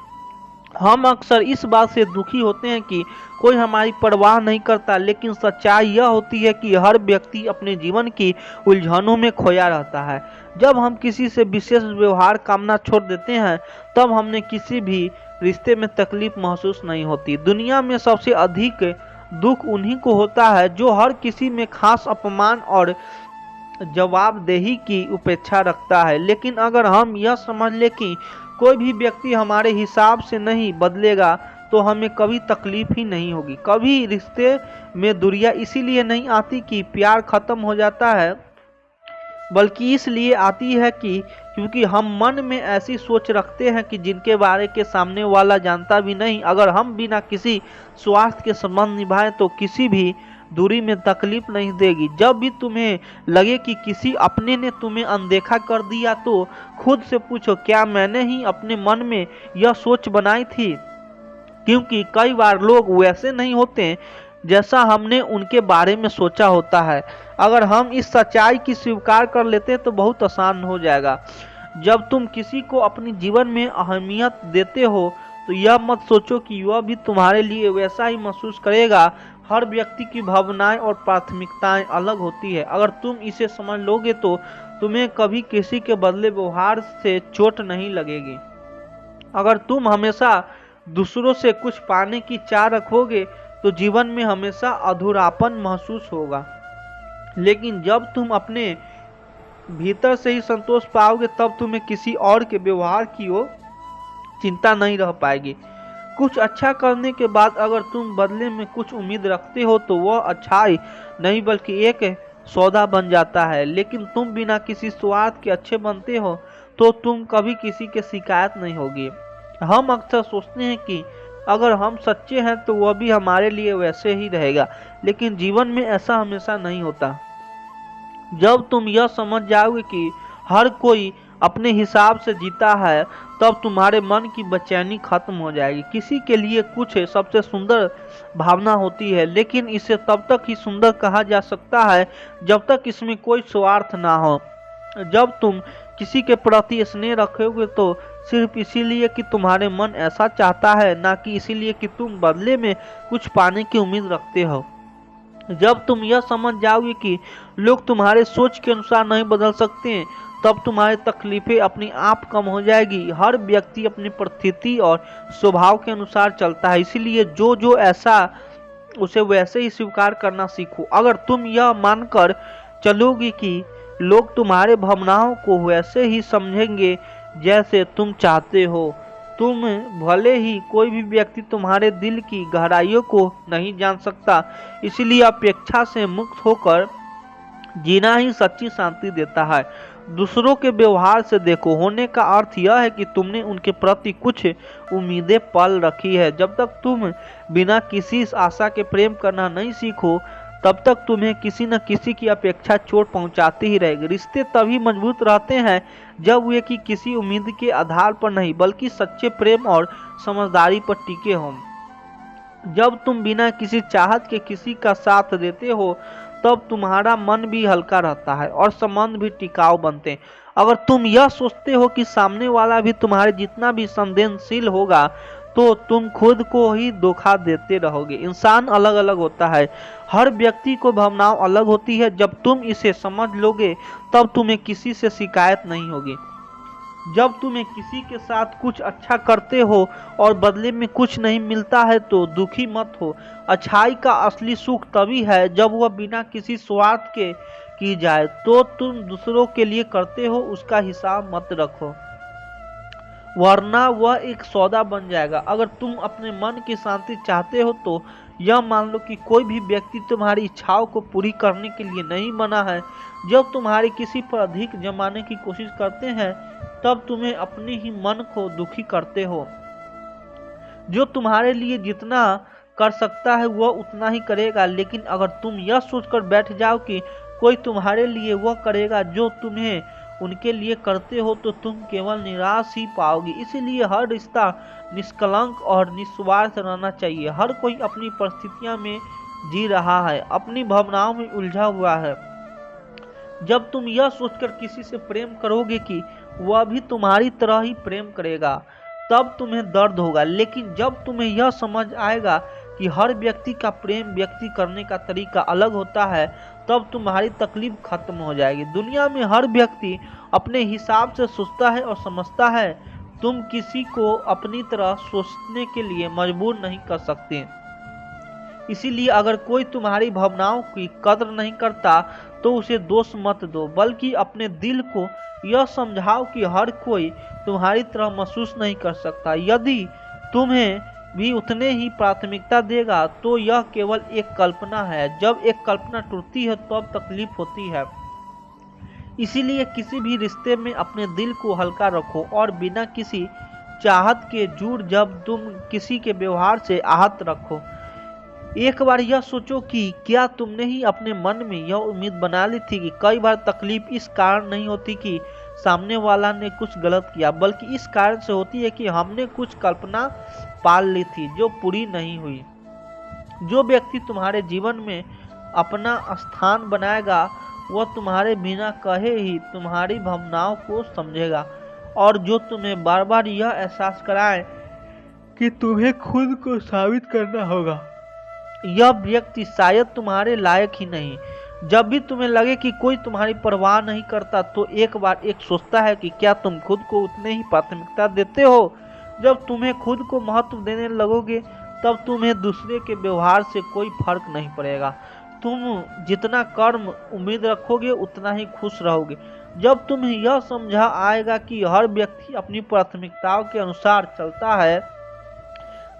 हम अक्सर इस बात से दुखी होते हैं कि कोई हमारी परवाह नहीं करता, लेकिन सच्चाई यह होती है कि हर व्यक्ति अपने जीवन की उलझनों में खोया रहता है। जब हम किसी से विशेष व्यवहार कामना छोड़ देते हैं तब हमने किसी भी रिश्ते में तकलीफ महसूस नहीं होती। दुनिया में सबसे अधिक दुख उन्हीं को होता है जो हर किसी में खास अपमान और जवाबदेही की उपेक्षा रखता है। लेकिन अगर हम यह समझ ले कि कोई भी व्यक्ति हमारे हिसाब से नहीं बदलेगा तो हमें कभी तकलीफ ही नहीं होगी। कभी रिश्ते में दूरियां इसीलिए नहीं आती कि प्यार खत्म हो जाता है, बल्कि इसलिए आती है कि क्योंकि हम मन में ऐसी सोच रखते हैं कि जिनके बारे के सामने वाला जानता भी नहीं। अगर हम बिना किसी स्वार्थ के संबंध निभाएं तो किसी भी दूरी में तकलीफ नहीं देगी। जब भी तुम्हें लगे कि किसी अपने ने तुम्हें अनदेखा कर दिया तो खुद से पूछो, क्या मैंने ही अपने मन में यह सोच बनाई थी? क्योंकि कई बार लोग वैसे नहीं होते जैसा हमने उनके बारे में सोचा होता है। अगर हम इस सच्चाई की स्वीकार कर लेते तो बहुत आसान हो जाएगा। जब तुम किसी को अपने जीवन में अहमियत देते हो तो यह मत सोचो कि वह भी तुम्हारे लिए वैसा ही महसूस करेगा। हर व्यक्ति की भावनाएं और प्राथमिकताएं अलग होती है। अगर तुम इसे समझ लोगे तो तुम्हें कभी किसी के बदले व्यवहार से चोट नहीं लगेगी। अगर तुम हमेशा दूसरों से कुछ पाने की चाह रखोगे तो जीवन में हमेशा अधूरापन महसूस होगा। लेकिन जब तुम अपने भीतर से ही संतोष पाओगे तब तुम्हें किसी और के व्यवहार की ओर चिंता नहीं रह पाएगी। कुछ अच्छा करने के बाद अगर तुम बदले में कुछ उम्मीद रखते हो तो वह अच्छाई नहीं बल्कि एक सौदा बन जाता है। लेकिन तुम बिना किसी स्वार्थ के अच्छे बनते हो तो तुम कभी किसी के शिकायत नहीं होगी। हम अक्सर सोचते हैं कि अगर हम सच्चे हैं तो वह भी हमारे लिए वैसे ही रहेगा, लेकिन जीवन में ऐसा हमेशा नहीं होता। जब तुम यह समझ जाओगे कि हर कोई अपने हिसाब से जीता है तब तुम्हारे मन की बेचैनी खत्म हो जाएगी। किसी के लिए कुछ सबसे सुंदर भावना होती है, लेकिन इसे तब तक ही सुंदर कहा जा सकता है जब तक इसमें कोई स्वार्थ ना हो। जब तुम किसी के प्रति स्नेह रखोगे तो सिर्फ इसीलिए कि तुम्हारे मन ऐसा चाहता है, ना कि इसीलिए कि तुम बदले में कुछ पाने की उम्मीद रखते हो। जब तुम यह समझ जाओगे कि लोग तुम्हारे सोच के अनुसार नहीं बदल सकते, तब तुम्हारी तकलीफें अपने आप कम हो जाएगी। हर व्यक्ति अपनी परिस्थिति और स्वभाव के अनुसार चलता है, इसीलिए जो जो ऐसा उसे वैसे ही स्वीकार करना सीखो। अगर तुम यह मानकर चलोगे कि लोग तुम्हारे भावनाओं को वैसे ही समझेंगे जैसे तुम चाहते हो, तुम भले ही कोई भी व्यक्ति तुम्हारे दिल की गहराइयों को नहीं जान सकता, इसलिए अपेक्षा से मुक्त होकर जीना ही सच्ची शांति देता है। दूसरों के व्यवहार से देखो होने का अर्थ यह है कि तुमने उनके प्रति कुछ उम्मीदें पाल रखी है। जब तक तुम बिना किसी आशा के प्रेम करना नहीं सीखो, तब तक तुम्हें किसी न किसी की अपेक्षा चोट पहुंचाती ही रहेगी। रिश्ते तभी मजबूत रहते हैं जब वे कि किसी उम्मीद के आधार पर नहीं, बल्कि सच्चे प्रेम और समझदारी पर टिके हों। जब तुम बिना किसी चाहत के किसी का साथ देते हो, तब तुम्हारा मन भी हल्का रहता है और संबंध भी टिकाऊ बनते हैं। अगर तुम यह सोचते हो कि सामने वाला भी तुम्हारे जितना भी संवेदनशील होगा, तो तुम खुद को ही धोखा देते रहोगे। इंसान अलग अलग होता है, हर व्यक्ति को भावनाएं अलग होती है। जब तुम इसे समझ लोगे, तब तुम्हें किसी से शिकायत नहीं होगी। जब तुम्हें किसी के साथ कुछ अच्छा करते हो और बदले में कुछ नहीं मिलता है, तो दुखी मत हो। अच्छाई का असली सुख तभी है जब वह बिना किसी स्वार्थ के की जाए। तो तुम दूसरों के लिए करते हो, उसका हिसाब मत रखो, वरना वह एक सौदा बन जाएगा। अगर तुम अपने मन की शांति चाहते हो, तो यह मान लो कि कोई भी व्यक्ति तुम्हारी इच्छाओं को पूरी करने के लिए नहीं बना है। जब तुम्हारी किसी पर अधिक जमाने की कोशिश करते हैं, तब तुम्हें अपने ही मन को दुखी करते हो। जो तुम्हारे लिए जितना कर सकता है वह उतना ही करेगा, लेकिन अगर तुम यह सोचकर बैठ जाओ कि कोई तुम्हारे लिए वह करेगा जो तुम्हें उनके लिए करते हो, तो तुम केवल निराश ही पाओगे। इसीलिए हर रिश्ता निष्कलंक और निस्वार्थ रहना चाहिए। हर कोई अपनी परिस्थितियों में जी रहा है, अपनी भावनाओं में उलझा हुआ है। जब तुम यह सोचकर किसी से प्रेम करोगे कि वह भी तुम्हारी तरह ही प्रेम करेगा, तब तुम्हें दर्द होगा। लेकिन जब तुम्हें यह समझ आएगा कि हर व्यक्ति का प्रेम व्यक्ति करने का तरीका अलग होता है, तब तुम्हारी तकलीफ खत्म हो जाएगी। दुनिया में हर व्यक्ति अपने हिसाब से सोचता है और समझता है। तुम किसी को अपनी तरह सोचने के लिए मजबूर नहीं कर सकते। इसीलिए अगर कोई तुम्हारी भावनाओं की कदर नहीं करता, तो उसे दोष मत दो, बल्कि अपने दिल को यह समझाओ कि हर कोई तुम्हारी तरह महसूस नहीं कर सकता। यदि तुम्हें भी उतने ही प्राथमिकता देगा, तो यह केवल एक कल्पना है। जब एक कल्पना टूटती है, तब तकलीफ होती है। इसीलिए किसी भी रिश्ते में अपने दिल को हल्का रखो और बिना किसी चाहत के जुड़। जब तुम किसी के व्यवहार से आहत रखो, एक बार यह सोचो कि क्या तुमने ही अपने मन में यह उम्मीद बना ली थी कि कई बार तकलीफ इस कारण नहीं होती कि सामने वाला ने कुछ गलत किया, बल्कि इस कारण से होती है कि हमने कुछ कल्पना पाल ली थी जो पूरी नहीं हुई। जो व्यक्ति तुम्हारे जीवन में अपना स्थान बनाएगा, वह तुम्हारे बिना कहे ही तुम्हारी भावनाओं को समझेगा, और जो तुम्हें बार बार यह एहसास कराए कि तुम्हें खुद को साबित करना होगा, यह व्यक्ति शायद तुम्हारे लायक ही नहीं। जब भी तुम्हें लगे कि कोई तुम्हारी परवाह नहीं करता, तो एक बार सोचता है कि क्या तुम खुद को उतने ही प्राथमिकता देते हो। जब तुम्हें खुद को महत्व देने लगोगे, तब तुम्हें दूसरे के व्यवहार से कोई फर्क नहीं पड़ेगा। तुम जितना कर्म उम्मीद रखोगे, उतना ही खुश रहोगे। जब तुम्हें यह समझा आएगा कि हर व्यक्ति अपनी प्राथमिकताओं के अनुसार चलता है,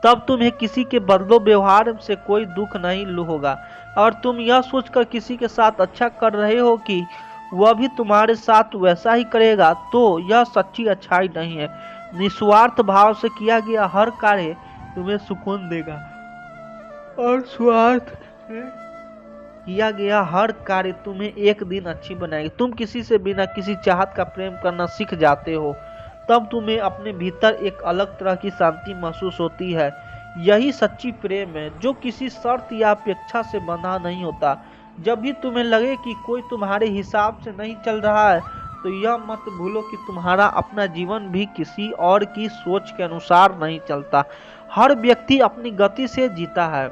तब तुम्हें किसी के बदलो व्यवहार से कोई दुख नहीं होगा। और तुम यह सोचकर किसी के साथ अच्छा कर रहे हो कि वह भी तुम्हारे साथ वैसा ही करेगा, तो यह सच्ची अच्छाई नहीं है। निस्वार्थ भाव से किया गया हर कार्य तुम्हें सुकून देगा, और स्वार्थ किया गया हर कार्य तुम्हें एक दिन अच्छी बनाएगी। तुम किसी से बिना किसी चाहत का प्रेम करना सीख जाते हो, तब तुम्हें अपने भीतर एक अलग तरह की शांति महसूस होती है। यही सच्ची प्रेम है, जो किसी शर्त या अपेक्षा से बंधा नहीं होता। जब भी तुम्हें लगे कि कोई तुम्हारे हिसाब से नहीं चल रहा है, तो यह मत भूलो कि तुम्हारा अपना जीवन भी किसी और की सोच के अनुसार नहीं चलता। हर व्यक्ति अपनी गति से जीता है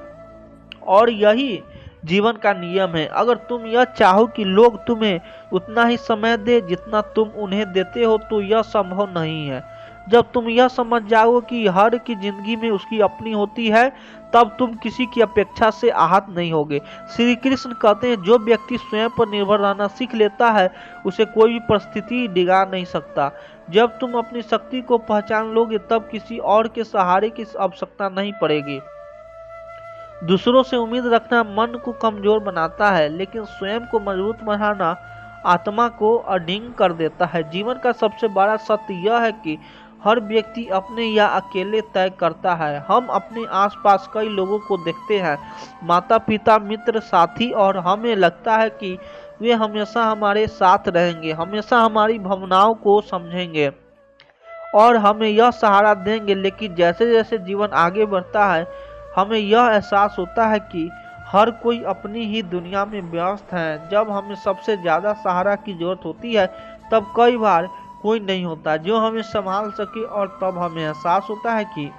और यही जीवन का नियम है। अगर तुम यह चाहो कि लोग तुम्हें उतना ही समय दे जितना तुम उन्हें देते हो, तो यह संभव नहीं है। जब तुम यह समझ जाओ कि हर की जिंदगी में उसकी अपनी होती है, तब तुम किसी की अपेक्षा से आहत नहीं होगे। श्री कृष्ण कहते हैं, जो व्यक्ति स्वयं पर निर्भर रहना सीख लेता है, उसे कोई भी परिस्थिति डिगा नहीं सकता। जब तुम अपनी शक्ति को पहचान लोगे, तब किसी और के सहारे की आवश्यकता नहीं पड़ेगी। दूसरों से उम्मीद रखना मन को कमजोर बनाता है, लेकिन स्वयं को मजबूत बनाना आत्मा को अडिंग कर देता है। जीवन का सबसे बड़ा सत्य यह है कि हर व्यक्ति अपने या अकेले तय करता है। हम अपने आसपास कई लोगों को देखते हैं, माता पिता, मित्र, साथी, और हमें लगता है कि वे हमेशा हमारे साथ रहेंगे, हमेशा हमारी भावनाओं को समझेंगे और हमें यह सहारा देंगे। लेकिन जैसे जैसे जीवन आगे बढ़ता है, हमें यह एहसास होता है कि हर कोई अपनी ही दुनिया में व्यस्त है। जब हमें सबसे ज्यादा सहारा की जरूरत होती है, तब कई बार कोई नहीं होता जो हमें संभाल सके, और तब हमें एहसास होता है कि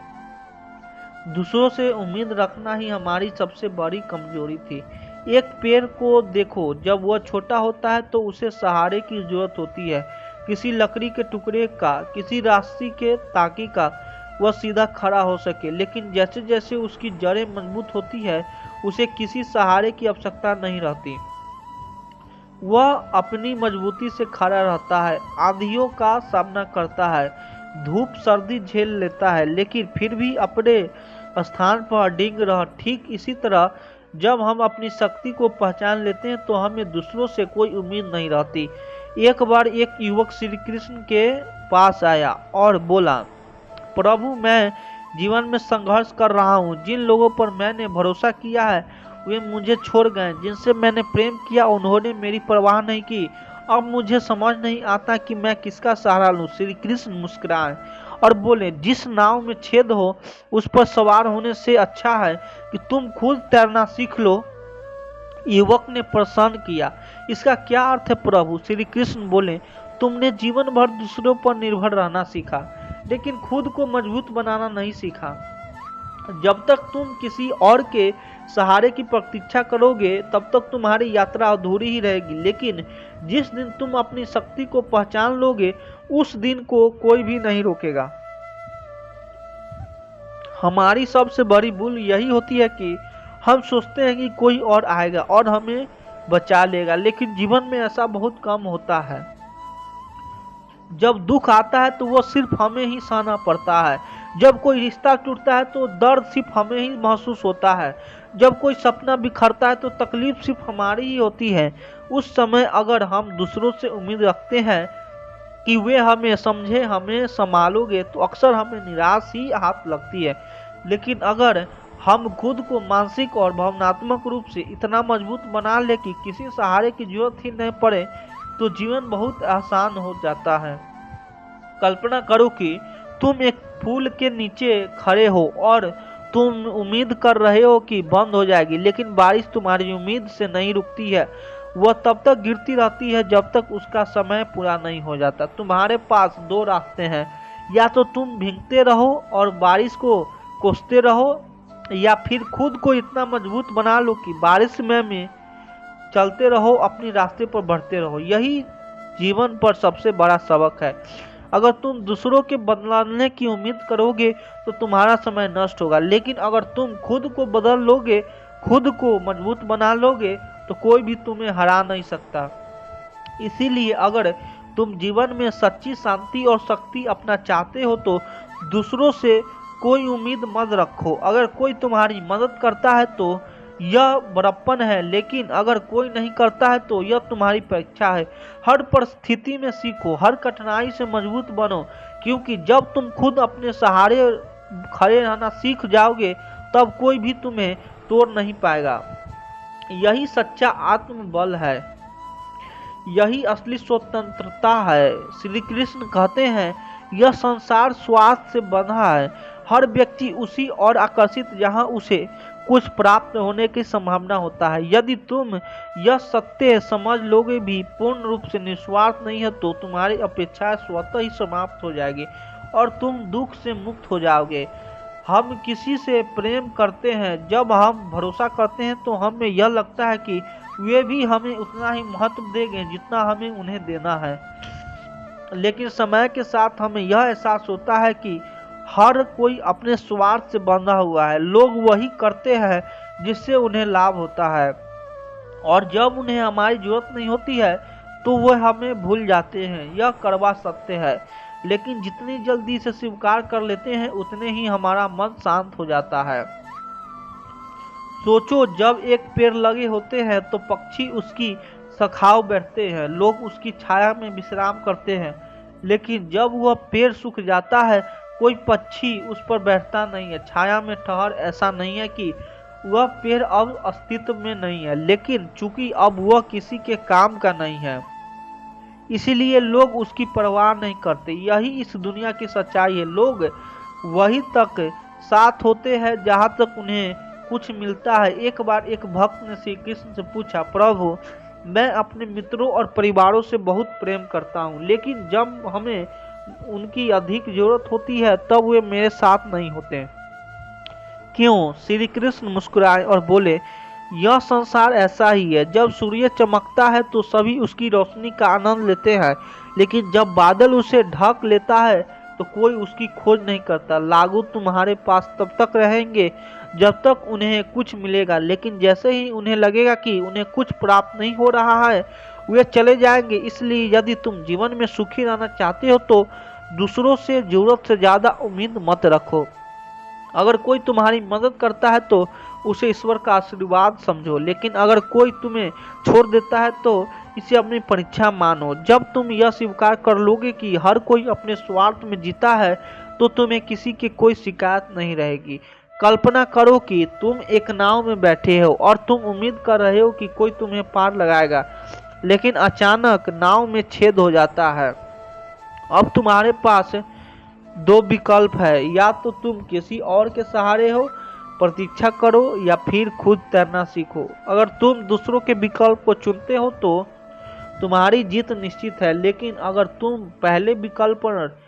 दूसरों से उम्मीद रखना ही हमारी सबसे बड़ी कमजोरी थी। एक पेड़ को देखो, जब वह छोटा होता है तो उसे सहारे की जरूरत होती है, किसी लकड़ी के टुकड़े का, किसी रस्सी के ताकि का वह सीधा खड़ा हो सके। लेकिन जैसे जैसे उसकी जड़ें मजबूत होती है, उसे किसी सहारे की आवश्यकता नहीं रहती। वह अपनी मजबूती से खड़ा रहता है, आंधियों का सामना करता है, धूप सर्दी झेल लेता है, लेकिन फिर भी अपने स्थान पर अडिग रह। ठीक इसी तरह जब हम अपनी शक्ति को पहचान लेते हैं, तो हमें दूसरों से कोई उम्मीद नहीं रहती। एक बार एक युवक श्री कृष्ण के पास आया और बोला, प्रभु, मैं जीवन में संघर्ष कर रहा हूँ। जिन लोगों पर मैंने भरोसा किया है, वे मुझे छोड़ गए। जिनसे मैंने प्रेम किया, उन्होंने मेरी परवाह नहीं की। अब मुझे समझ नहीं आता कि मैं किसका सहारा लूं। श्री कृष्ण मुस्कुराए और बोले, जिस नाव में छेद हो, उस पर सवार होने से अच्छा है कि तुम खुद तैरना सीख लो। युवक ने प्रश्न किया, इसका क्या अर्थ है प्रभु? श्री कृष्ण बोले, तुमने जीवन भर दूसरों पर निर्भर रहना सीखा, लेकिन खुद को मजबूत बनाना नहीं सीखा। जब तक तुम किसी और के सहारे की प्रतीक्षा करोगे, तब तक तुम्हारी यात्रा अधूरी ही रहेगी। लेकिन जिस दिन तुम अपनी शक्ति को पहचान लोगे, उस दिन को कोई भी नहीं रोकेगा। हमारी सबसे बड़ी भूल यही होती है कि हम सोचते हैं कि कोई और आएगा और हमें बचा लेगा, लेकिन जीवन में ऐसा बहुत कम होता है। जब दुख आता है तो वो सिर्फ हमें ही सहना पड़ता है। जब कोई रिश्ता टूटता है तो दर्द सिर्फ हमें ही महसूस होता है। जब कोई सपना बिखरता है तो तकलीफ सिर्फ हमारी ही होती है। उस समय अगर हम दूसरों से उम्मीद रखते हैं कि वे हमें समझे, हमें संभालोगे, तो अक्सर हमें निराश ही हाथ लगती है। लेकिन अगर हम खुद को मानसिक और भावनात्मक रूप से इतना मजबूत बना ले कि किसी सहारे की जरूरत ही नहीं पड़े, तो जीवन बहुत आसान हो जाता है। कल्पना करो कि तुम एक फूल के नीचे खड़े हो और तुम उम्मीद कर रहे हो कि बंद हो जाएगी, लेकिन बारिश तुम्हारी उम्मीद से नहीं रुकती है। वह तब तक गिरती रहती है जब तक उसका समय पूरा नहीं हो जाता। तुम्हारे पास दो रास्ते हैं, या तो तुम भीगते रहो और बारिश को कोसते रहो, या फिर खुद को इतना मजबूत बना लो कि बारिश में चलते रहो, अपने रास्ते पर बढ़ते रहो। यही जीवन पर सबसे बड़ा सबक है। अगर तुम दूसरों के बदलने की उम्मीद करोगे तो तुम्हारा समय नष्ट होगा, लेकिन अगर तुम खुद को बदल लोगे, खुद को मजबूत बना लोगे, तो कोई भी तुम्हें हरा नहीं सकता। इसीलिए अगर तुम जीवन में सच्ची शांति और शक्ति अपना चाहते हो, तो दूसरों से कोई उम्मीद मत रखो। अगर कोई तुम्हारी मदद करता है तो यह बड़प्पन है, लेकिन अगर कोई नहीं करता है तो यह तुम्हारी परीक्षा है। हर परिस्थिति में सीखो, हर कठिनाई से मजबूत बनो, क्योंकि जब तुम खुद अपने सहारे खड़े रहना सीख जाओगे, तब कोई भी तुम्हें तोड़ नहीं पाएगा। यही सच्चा आत्मबल है, यही असली स्वतंत्रता है। श्री कृष्ण कहते हैं यह संसार स्वार्थ से बंधा है। हर व्यक्ति उसी और आकर्षित जहां उसे कुछ प्राप्त होने की संभावना होता है। यदि तुम यह सत्य समझ लोगे भी पूर्ण रूप से निस्वार्थ नहीं है तो तुम्हारी अपेक्षाएं स्वतः ही समाप्त हो जाएगी और तुम दुख से मुक्त हो जाओगे। हम किसी से प्रेम करते हैं, जब हम भरोसा करते हैं तो हमें यह लगता है कि वे भी हमें उतना ही महत्व देंगे जितना हमें उन्हें देना है। लेकिन समय के साथ हमें यह एहसास होता है कि हर कोई अपने स्वार्थ से बंधा हुआ है। लोग वही करते हैं जिससे उन्हें लाभ होता है और जब उन्हें हमारी जरूरत नहीं होती है तो वह हमें भूल जाते हैं। यह कड़वा सत्य है, लेकिन जितनी जल्दी इसे स्वीकार कर लेते हैं उतने ही हमारा मन शांत हो जाता है। सोचो, जब एक पेड़ लगे होते हैं तो पक्षी उसकी शाखाओं बैठते हैं, लोग उसकी छाया में विश्राम करते हैं। लेकिन जब वह पेड़ सूख जाता है कोई पक्षी उस पर बैठता नहीं है, छाया में ठहर। ऐसा नहीं है कि वह पेड़ अब अस्तित्व में नहीं है, लेकिन चूंकि अब वह किसी के काम का नहीं है इसीलिए लोग उसकी परवाह नहीं करते। यही इस दुनिया की सच्चाई है। लोग वही तक साथ होते हैं जहां तक उन्हें कुछ मिलता है। एक बार एक भक्त ने श्री कृष्ण से पूछा, प्रभु मैं अपने मित्रों और परिवारों से बहुत प्रेम करता हूँ, लेकिन जब हमें उनकी अधिक जरूरत होती है तब वे मेरे साथ नहीं होते, क्यों? श्री कृष्ण मुस्कुराए और बोले, यह संसार ऐसा ही है। जब सूर्य चमकता है तो सभी उसकी रोशनी का आनंद लेते हैं, लेकिन जब बादल उसे ढक लेता है तो कोई उसकी खोज नहीं करता। लागू तुम्हारे पास तब तक रहेंगे जब तक उन्हें कुछ मिलेगा, लेकिन जैसे ही उन्हें लगेगा कि उन्हें कुछ प्राप्त नहीं हो रहा है वे चले जाएंगे। इसलिए यदि तुम जीवन में सुखी रहना चाहते हो तो दूसरों से जरूरत से ज्यादा उम्मीद मत रखो। अगर कोई तुम्हारी मदद करता है तो उसे ईश्वर का आशीर्वाद समझो, लेकिन अगर कोई तुम्हें छोड़ देता है तो इसे अपनी परीक्षा मानो। जब तुम यह स्वीकार कर लोगे कि हर कोई अपने स्वार्थ में जीता है तो तुम्हें किसी की कोई शिकायत नहीं रहेगी। कल्पना करो कि तुम एक नाव में बैठे हो और तुम उम्मीद कर रहे हो कि कोई तुम्हें पार लगाएगा, लेकिन अचानक नाव में छेद हो जाता है। अब तुम्हारे पास दो विकल्प है, या तो तुम किसी और के सहारे हो, प्रतीक्षा करो, या फिर खुद तैरना सीखो। अगर तुम दूसरों के विकल्प को चुनते हो तो तुम्हारी जीत निश्चित है, लेकिन अगर तुम पहले विकल्प पर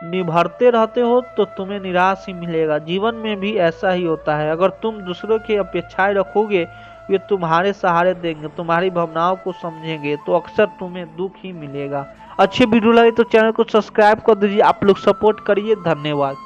निभरते रहते हो तो तुम्हें निराश ही मिलेगा। जीवन में भी ऐसा ही होता है। अगर तुम दूसरों की अपेक्षाएं रखोगे, वे तुम्हारे सहारे देंगे, तुम्हारी भावनाओं को समझेंगे, तो अक्सर तुम्हें दुख ही मिलेगा। अच्छी वीडियो लगे तो चैनल को सब्सक्राइब कर दीजिए। आप लोग सपोर्ट करिए। धन्यवाद।